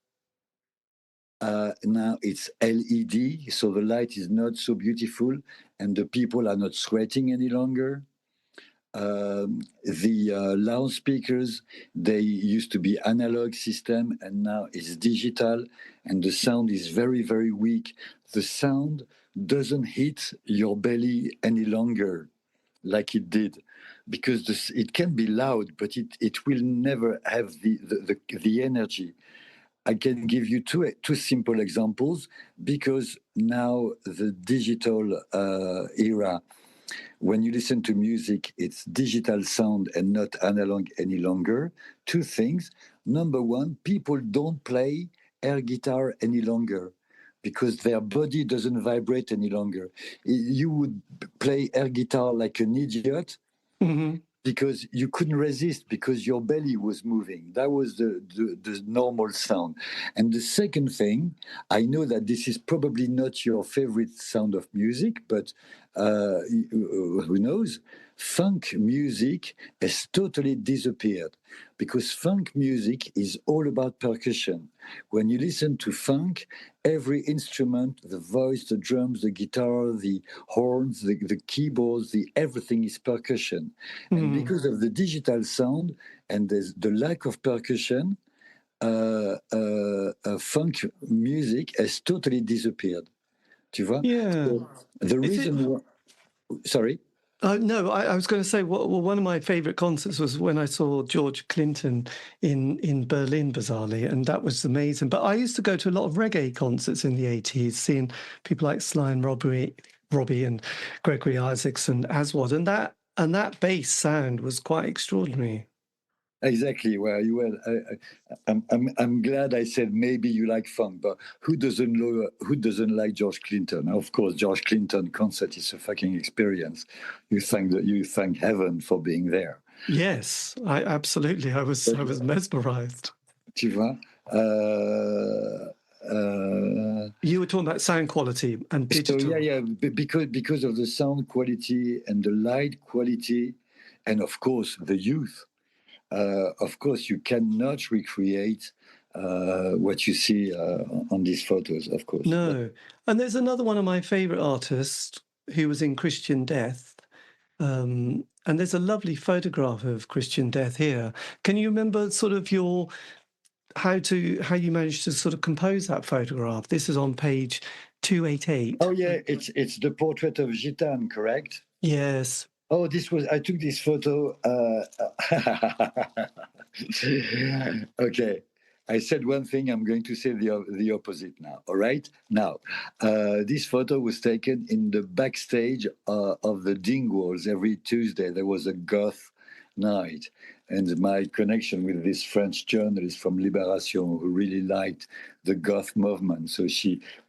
Now it's LED, so the light is not so beautiful and the people are not sweating any longer. The loudspeakers, they used to be analog system, and now it's digital, and the sound is very, very weak. The sound doesn't hit your belly any longer like it did, because it can be loud, but it will never have the energy. I can give you two simple examples, because now the digital era, when you listen to music, it's digital sound and not analog any longer. Two things. Number one, people don't play air guitar any longer because their body doesn't vibrate any longer. You would play air guitar like an idiot, Mm-hmm. because you couldn't resist, because your belly was moving. That was the normal sound. And the second thing, I know that this is probably not your favorite sound of music, but who knows? Funk music has totally disappeared, because funk music is all about percussion. When you listen to funk, every instrument, the voice, the drums, the guitar, the horns, the keyboards, everything is percussion. And Mm. because of the digital sound and there's the lack of percussion, funk music has totally disappeared. Tu vois? Yeah. So the Is it? reason why, sorry? No, I was going to say, well, one of my favourite concerts was when I saw George Clinton in Berlin, bizarrely, and that was amazing. But I used to go to a lot of reggae concerts in the 80s, seeing people like Sly and Robbie and Gregory Isaacs and Aswad, and that bass sound was quite extraordinary. Exactly. Well, I'm glad I said maybe you like funk, but who doesn't like George Clinton? Of course, George Clinton concert is a fucking experience. You thank heaven for being there. Yes, I was mesmerised. Tu vois? You were talking about sound quality and So digital. yeah, because of the sound quality and the light quality, and of course the youth. Of course, you cannot recreate what you see on these photos, of course. No. And there's another one of my favourite artists who was in Christian Death. And there's a lovely photograph of Christian Death here. Can you remember sort of how you managed to sort of compose that photograph? This is on page 288. Oh yeah, it's the portrait of Gitane, correct? Yes. Oh, I took this photo. Okay. I said one thing, I'm going to say the opposite now. All right? Now, this photo was taken in the backstage of the Dingwalls. Every Tuesday, there was a goth night. And my connection with this French journalist from Libération, who really liked the goth movement. So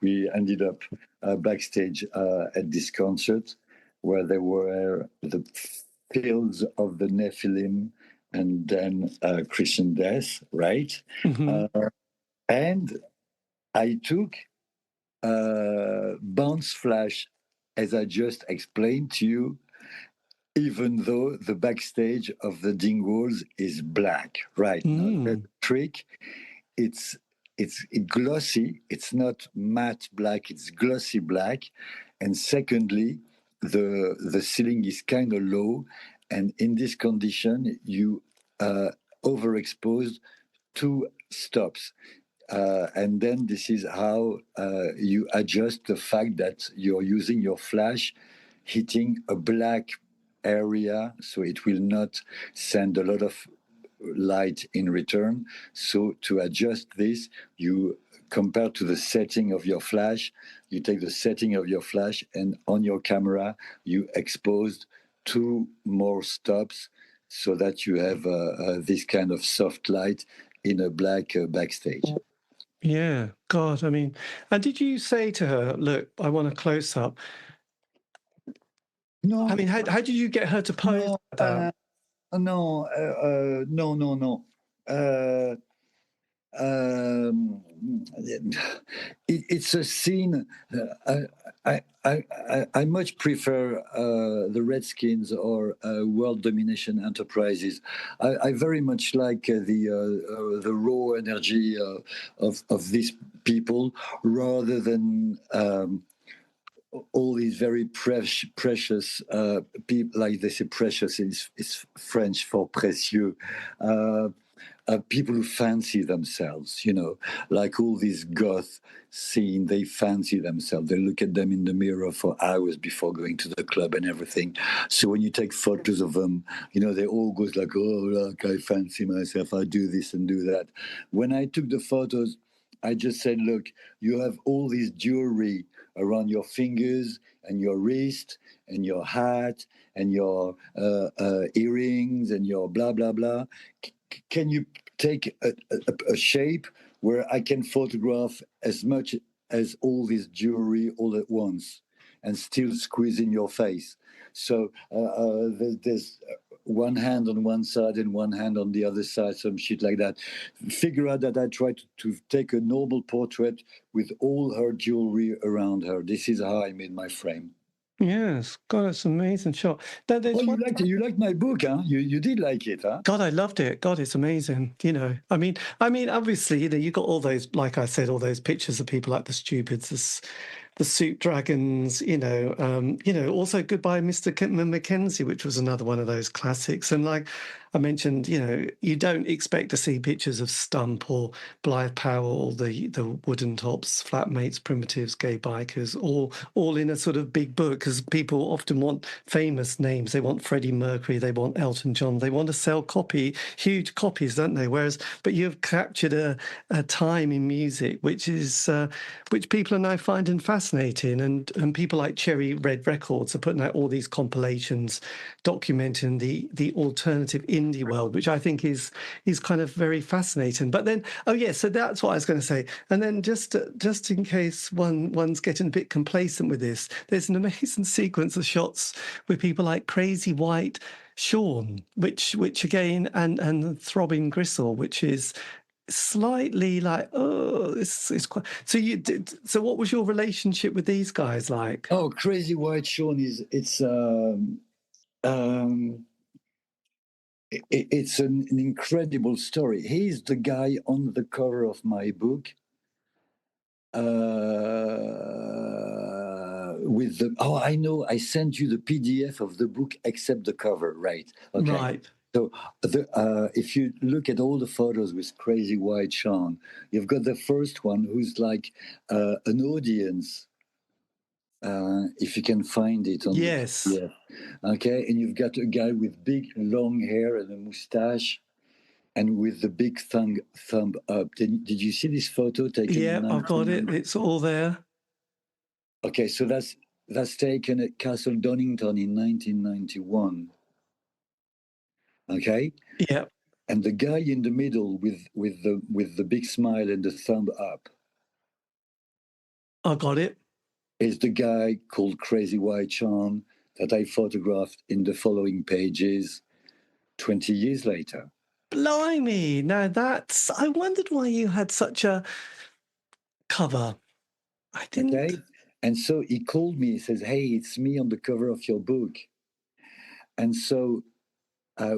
we ended up backstage at this concert, where there were the fields of the Nephilim, and then Christian Death, right? Mm-hmm. And I took bounce flash, as I just explained to you, even though the backstage of the Dingwalls is black, right? Now, the trick, it's glossy. It's not matte black. It's glossy black. And secondly, the ceiling is kind of low, and in this condition, you overexposed two stops. And then this is how you adjust the fact that you're using your flash hitting a black area, so it will not send a lot of light in return. So to adjust this, you compare to the setting of your flash, you take the setting of your flash, and on your camera, you exposed two more stops, so that you have this kind of soft light in a black backstage. Yeah. God, I mean, and did you say to her, look, I want a close up? No. I mean, how did you get her to pose No, like that? no. Uh, um, it's a scene. I much prefer the Redskins or World Domination Enterprises. I very much like the raw energy of these people, rather than all these very precious people, like they say, precious is French for précieux. People who fancy themselves, like all these goth scene, they fancy themselves. They look at them in the mirror for hours before going to the club and everything. So when you take photos of them, they all goes like, oh, look, I fancy myself. I do this and do that. When I took the photos, I just said, look, you have all this jewelry around your fingers and your wrist and your hat and your earrings and your blah, blah, blah. Can you take a shape where I can photograph as much as all this jewelry all at once and still squeeze in your face? So there's one hand on one side and one hand on the other side, some shit like that. Figure out that I try to take a normal portrait with all her jewelry around her. This is how I made my frame. Yes, God, it's an amazing shot. You liked my book, huh? You did like it, huh? God, I loved it. God, it's amazing. I mean, obviously, you got all those, like I said, all those pictures of people like the Stupids, the Soup Dragons, also Goodbye, Mr. Mackenzie, which was another one of those classics. And like I mentioned, you don't expect to see pictures of Stump or Blythe Powell, the Wooden Tops, Flatmates, Primitives, Gay Bikers, all in a sort of big book, because people often want famous names. They want Freddie Mercury, they want Elton John, they want to sell huge copies, don't they? But you've captured a time in music which people are now finding fascinating, and people like Cherry Red Records are putting out all these compilations documenting the alternative indie world, which I think is kind of very fascinating. But then, so that's what I was going to say. And then just in case one's getting a bit complacent with this, there's an amazing sequence of shots with people like Crazy White Sean, which again, and Throbbing Gristle, which is slightly like, it's quite. So what was your relationship with these guys like? Oh, Crazy White Sean it's an incredible story. He's the guy on the cover of my book. With the I know, I sent you the PDF of the book except the cover, right? Okay. Right. So if you look at all the photos with Crazy White Sean, you've got the first one who's like an audience. If you can find it on yes. the PDF. Okay, and you've got a guy with big long hair and a mustache, and with the big thumb up. Did you see this photo taken? Yeah, I've got it. It's all there. Okay, so that's taken at Castle Donington in 1991. Okay. Yeah. And the guy in the middle with the big smile and the thumb up. I got it. Is the guy called Crazy White Sean that I photographed in the following pages 20 years later. Blimey. Now I wondered why you had such a cover. I didn't. Okay. And so he called me, he says, hey, it's me on the cover of your book. And so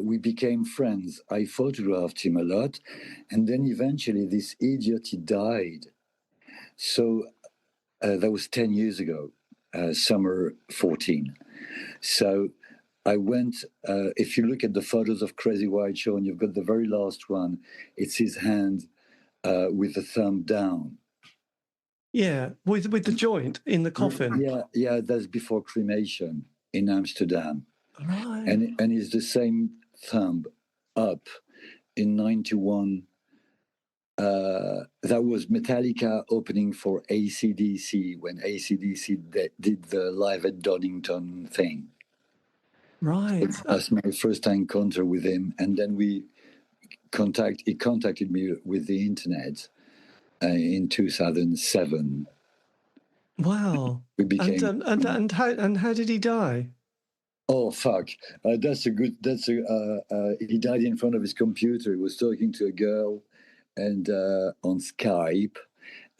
we became friends. I photographed him a lot. And then eventually this idiot, he died. So that was 10 years ago, summer 14. So I went, if you look at the photos of Crazy White Sean, you've got the very last one. It's his hand with the thumb down. Yeah, with the joint in the coffin. Yeah, that's before cremation in Amsterdam. Right. And it's the same thumb up in 91. That was Metallica opening for AC/DC when AC/DC did the Live at Donington thing. Right. So that's my first encounter with him. And then he contacted me with the internet in 2007. Wow. We became and how did he die? Oh fuck! He died in front of his computer. He was talking to a girl, and on Skype,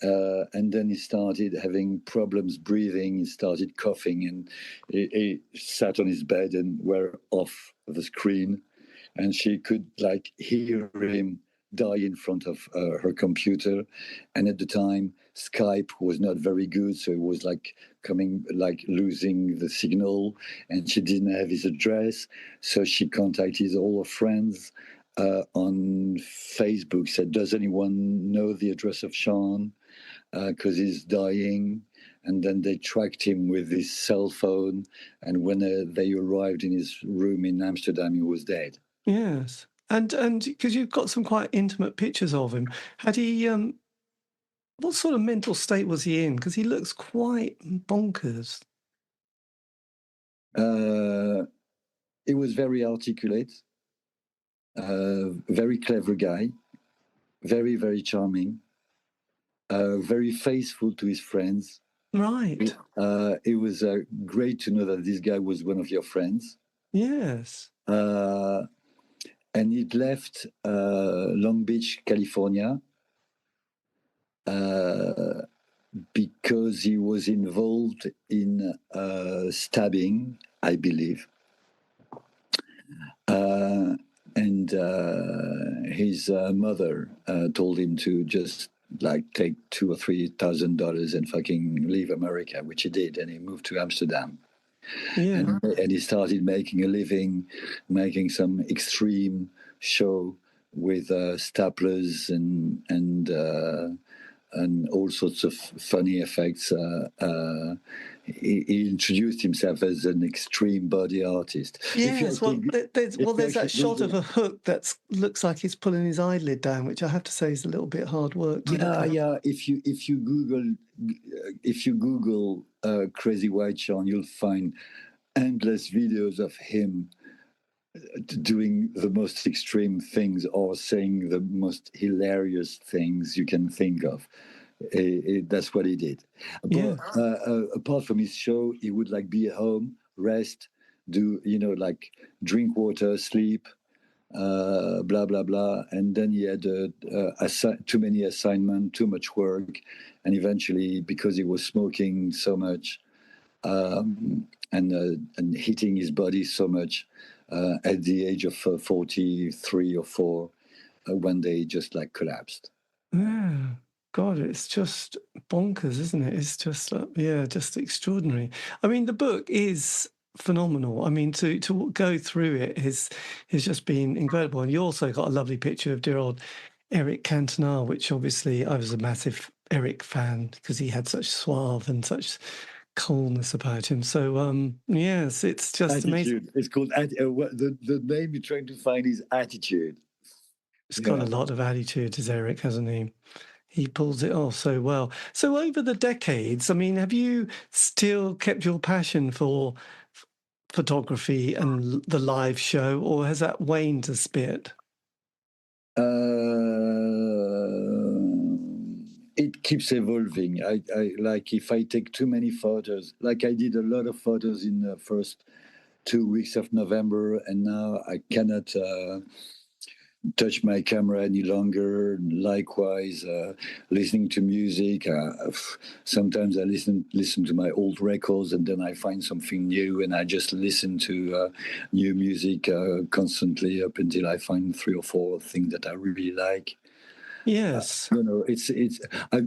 and then he started having problems breathing. He started coughing, and he sat on his bed and were off the screen, and she could like hear him die in front of her computer, and at the time Skype was not very good, so it was like losing the signal, and she didn't have his address, so she contacted all her friends on Facebook, said, "Does anyone know the address of Sean? Because he's dying." And then they tracked him with his cell phone, and when they arrived in his room in Amsterdam, he was dead. Yes. And because you've got some quite intimate pictures of him, had he what sort of mental state was he in? Because he looks quite bonkers. He was very articulate, very clever guy, very, very charming, very faithful to his friends. Right. It was great to know that this guy was one of your friends. Yes. And he'd left Long Beach, California, because he was involved in stabbing, I believe. And his mother told him to just take $2,000 or $3,000 and fucking leave America, which he did, and he moved to Amsterdam. Yeah. And he started making a living, making some extreme show with staplers and all sorts of funny effects. He introduced himself as an extreme body artist. Yes, there's that shot of a hook that looks like he's pulling his eyelid down, which I have to say is a little bit hard work to look at. Yeah. If you Google Crazy White Sean, you'll find endless videos of him doing the most extreme things or saying the most hilarious things you can think of. That's what he did. But apart from his show, he would be at home, rest, do drink water, sleep, blah blah blah, and then he had too many assignments, too much work, and eventually, because he was smoking so much and hitting his body so much, at the age of 43 or 4, one day he just collapsed. Yeah. God, it's just bonkers, isn't it? It's just just extraordinary. I mean, the book is phenomenal. I mean, to go through it has just been incredible. And you also got a lovely picture of dear old Eric Cantona, which obviously I was a massive Eric fan because he had such suave and such coolness about him. So yes, it's just Attitude. amazing. It's called the name you're trying to find is Attitude. It's got a lot of attitude, as Eric, hasn't he? He pulls it off so well. So over the decades, I mean, have you still kept your passion for photography and the live show, or has that waned a bit? It keeps evolving. I if I take too many photos, I did a lot of photos in the first 2 weeks of November, and now I cannot touch my camera any longer. Likewise, listening to music. Sometimes I listen to my old records, and then I find something new, and I just listen to new music constantly up until I find 3 or 4 things that I really like. Yes. It's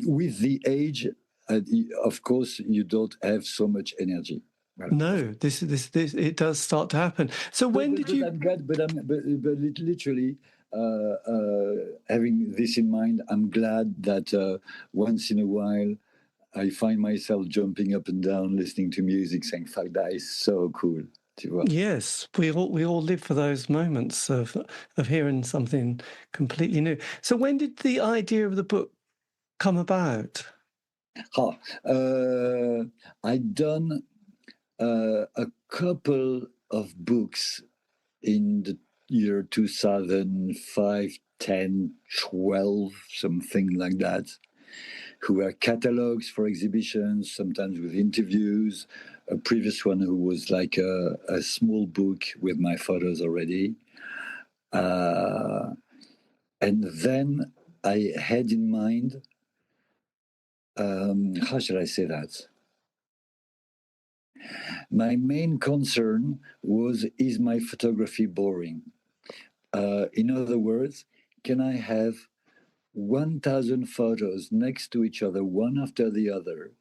with the age, of course, you don't have so much energy. No, this it does start to happen. So when did you? I'm glad, but literally, having this in mind, I'm glad that once in a while I find myself jumping up and down listening to music, saying, "Fuck, that is so cool." Yes, we all live for those moments of hearing something completely new. So when did the idea of the book come about? I'd done a couple of books in the year 2005, 10, 12, something like that, who were catalogs for exhibitions, sometimes with interviews. A previous one who was like a small book with my photos already. And then I had in mind, how should I say that? My main concern was, is my photography boring? In other words, can I have 1,000 photos next to each other, one after the other,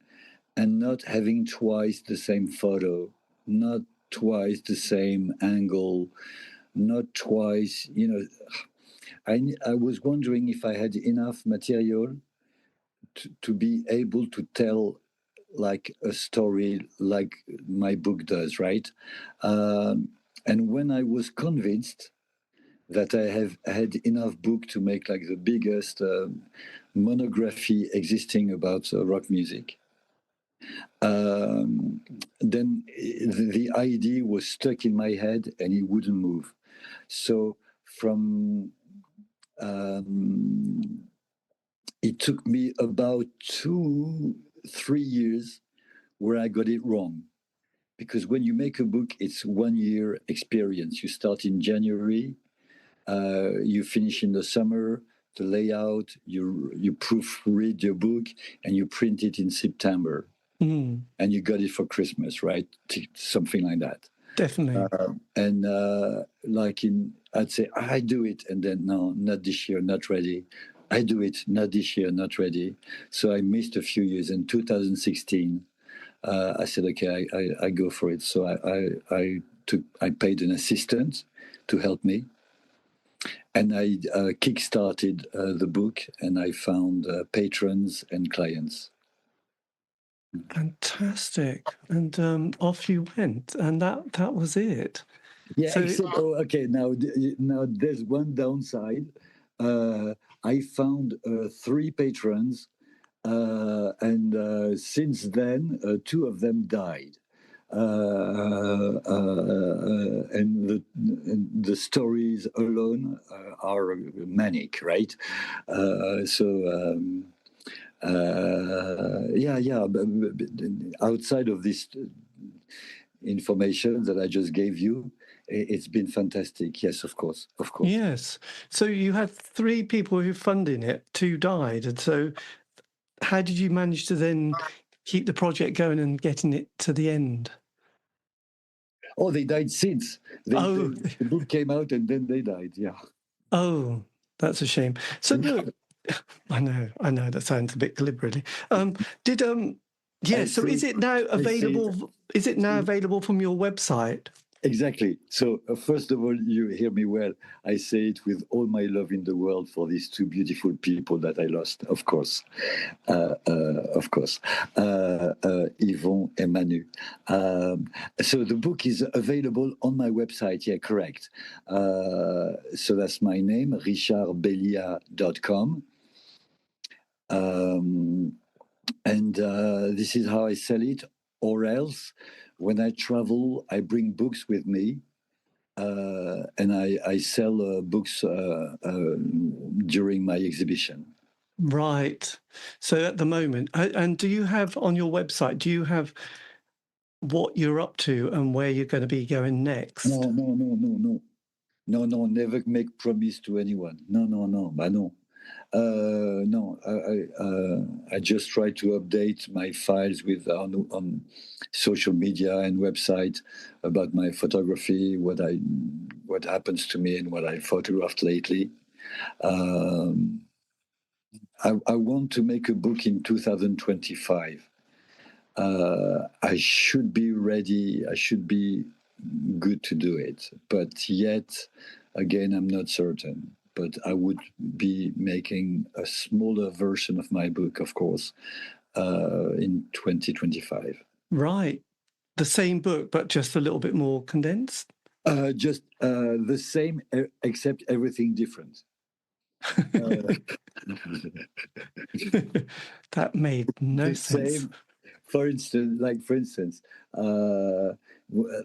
and not having twice the same photo, not twice the same angle, not twice, I was wondering if I had enough material to be able to tell like a story like my book does, right? And when I was convinced that I have had enough book to make like the biggest monography existing about rock music, then the idea was stuck in my head and it wouldn't move. So from it took me about 2-3 years where I got it wrong. Because when you make a book, it's 1 year experience. You start in January, you finish in the summer, the layout, you proofread your book, and you print it in September. Mm. And you got it for Christmas, right? Something like that. Definitely. I'd say, I do it. And then, no, not this year, not ready. I do it, not this year, not ready. So I missed a few years. In 2016, I said, okay, I go for it. So I paid an assistant to help me. And I kickstarted the book, and I found patrons and clients. Fantastic. And off you went, and that was it. Yeah, So, except, okay, now there's one downside. I found 3 patrons, and since then, 2 of them died. And the stories alone are manic, right? Outside of this information that I just gave you, it's been fantastic. Yes, of course. yes. So you had 3 people who funded it, 2 died. And so how did you manage to then keep the project going and getting it to the end? Oh, they died since. The book came out and then they died, yeah. Oh, that's a shame. So look, I know that sounds a bit glib, really. So is it now available? Is it now available from your website? Exactly. So first of all, you hear me well. I say it with all my love in the world for these 2 beautiful people that I lost, of course. Yvon and Manu. So the book is available on my website. Yeah, correct. So that's my name, richardbellia.com. And this is how I sell it. Or else, when I travel, I bring books with me, and I sell books during my exhibition. Right. So at the moment, and do you have on your website, do you have what you're up to and where you're going to be going next? No. Never make promise to anyone. No. I just try to update my files on social media and website about my photography, what happens to me and what I photographed lately. I want to make a book in 2025. I should be ready. I should be good to do it, but yet again, I'm not certain. But I would be making a smaller version of my book, of course, in 2025. Right. The same book, but just a little bit more condensed? Just the same, except everything different. That made no sense. Same. For instance,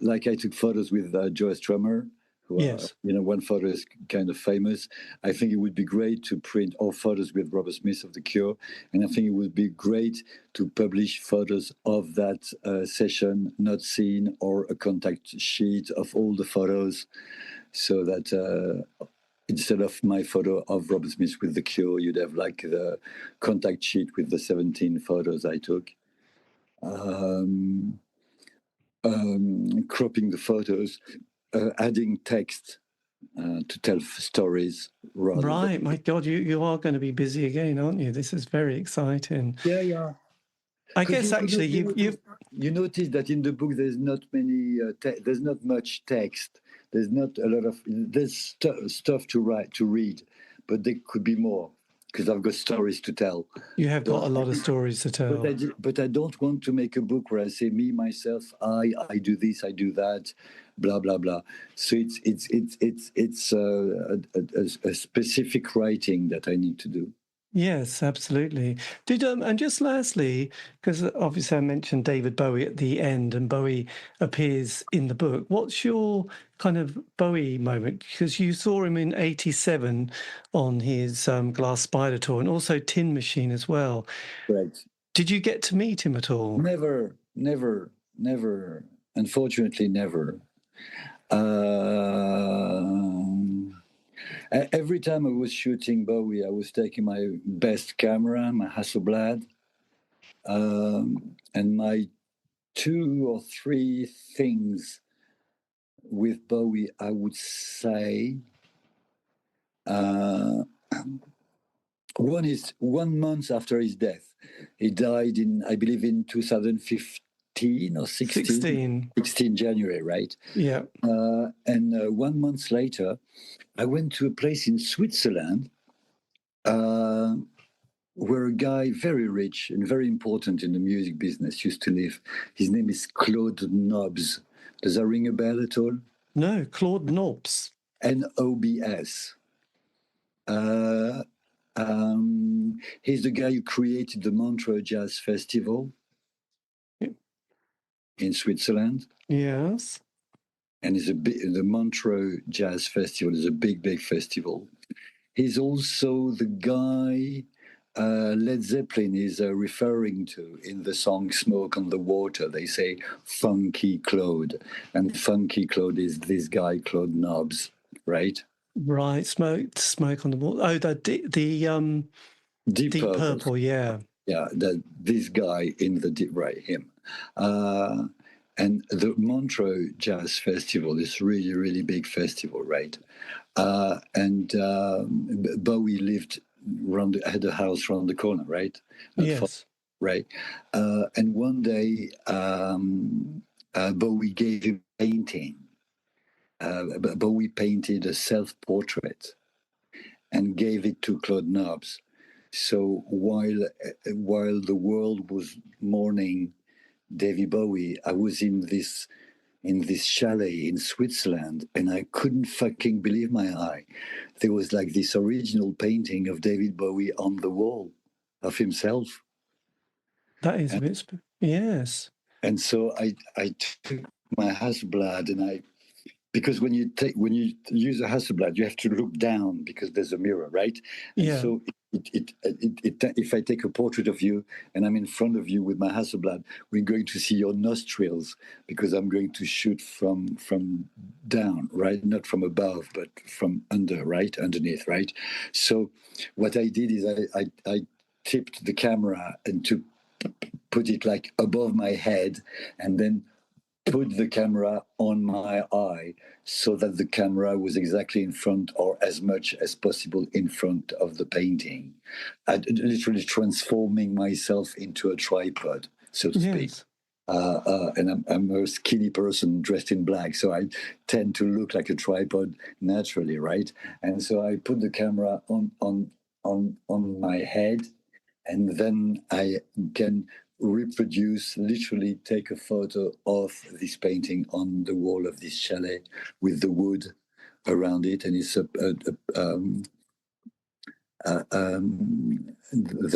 like I took photos with Joe Strummer, who yes. One photo is kind of famous. I think it would be great to print all photos with Robert Smith of The Cure, and I think it would be great to publish photos of that session, not seen, or a contact sheet of all the photos, so that instead of my photo of Robert Smith with The Cure, you'd have like the contact sheet with the 17 photos I took. Cropping the photos, adding text to tell stories rather Right, than... my God, you are going to be busy again, aren't you? This is very exciting. Yeah. I Because guess actually you notice that in the book there's not many there's not much text. There's not a lot of stuff to read, but there could be more because I've got stories to tell. you have got a lot of stories to tell. But I don't want to make a book where I say me myself I do this, I do that, blah blah blah. So it's a specific writing that I need to do. Yes, absolutely. And just lastly, because obviously I mentioned David Bowie at the end, and Bowie appears in the book. What's your kind of Bowie moment? Because you saw him in '87 on his Glass Spider tour, and also Tin Machine as well. Right. Did you get to meet him at all? Never. Unfortunately, never. Every time I was shooting Bowie, I was taking my best camera, my Hasselblad, and my 2 or 3 things with Bowie, I would say. One is 1 month after his death. He died I believe, in 2015 or 16 January, right? Yeah. And 1 month later, I went to a place in Switzerland where a guy very rich and very important in the music business used to live. His name is Claude Nobs. Does that ring a bell at all? No, Claude Nobs. Nobs. He's the guy who created the Montreux Jazz Festival in Switzerland. Yes. And the Montreux Jazz Festival is a big festival. He's also the guy Led Zeppelin is referring to in the song Smoke on the Water. They say Funky Claude. And Funky Claude is this guy, Claude Nobs, right? Right, smoke on the wall. Oh, the Deep Purple, yeah. Yeah, this guy in the right, him. And the Montreux Jazz Festival is really, really big festival, right? And Bowie had a house around the corner, right? Yes. Right. And one day, Bowie gave him painting. Bowie painted a self-portrait and gave it to Claude Nobs. So while the world was mourning David Bowie, I was in this chalet in Switzerland, and I couldn't fucking believe my eye. There was like this original painting of David Bowie on the wall of himself. That is a bit, yes. And so I took my Hasselblad, and because when you use a Hasselblad, you have to look down because there's a mirror, right? And yeah. So if I take a portrait of you and I'm in front of you with my Hasselblad, we're going to see your nostrils because I'm going to shoot from down, right? Not from above, but from underneath, right? So what I did is I tipped the camera and to put it like above my head, and then put the camera on my eye so that the camera was exactly in front, or as much as possible in front of the painting. Literally transforming myself into a tripod, so to speak. And I'm a skinny person dressed in black, so I tend to look like a tripod naturally, right? And so I put the camera on my head, and then I can literally take a photo of this painting on the wall of this chalet with the wood around it, and it's the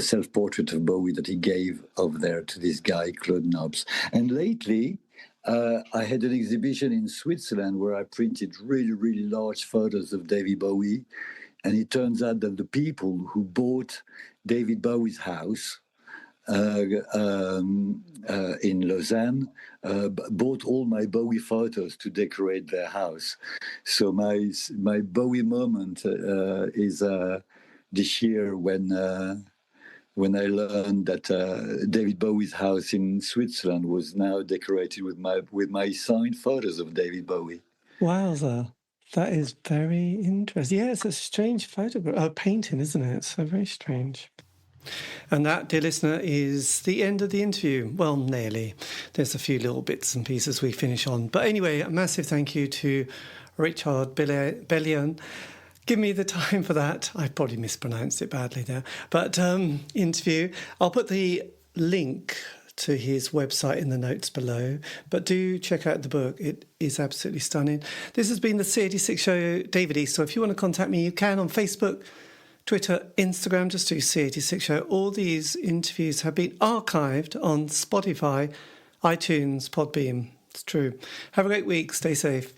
self-portrait of Bowie that he gave over there to this guy, Claude Nobs. And lately, I had an exhibition in Switzerland where I printed really, really large photos of David Bowie, and it turns out that the people who bought David Bowie's house in Lausanne bought all my Bowie photos to decorate their house. So my Bowie moment is this year when I learned that David Bowie's house in Switzerland was now decorated with my signed photos of David Bowie. Wowza. That is very interesting. Yeah, it's a strange photograph, painting, isn't it? So very strange. And that, dear listener, is the end of the interview. Well, nearly. There's a few little bits and pieces we finish on. But anyway, a massive thank you to Richard Bellia. Give me the time for that. I probably mispronounced it badly there. But interview. I'll put the link to his website in the notes below. But do check out the book. It is absolutely stunning. This has been the C86 Show, David Eastaugh. If you want to contact me, you can on Facebook, Twitter, Instagram, just do C86 Show. All these interviews have been archived on Spotify, iTunes, Podbean. It's true. Have a great week. Stay safe.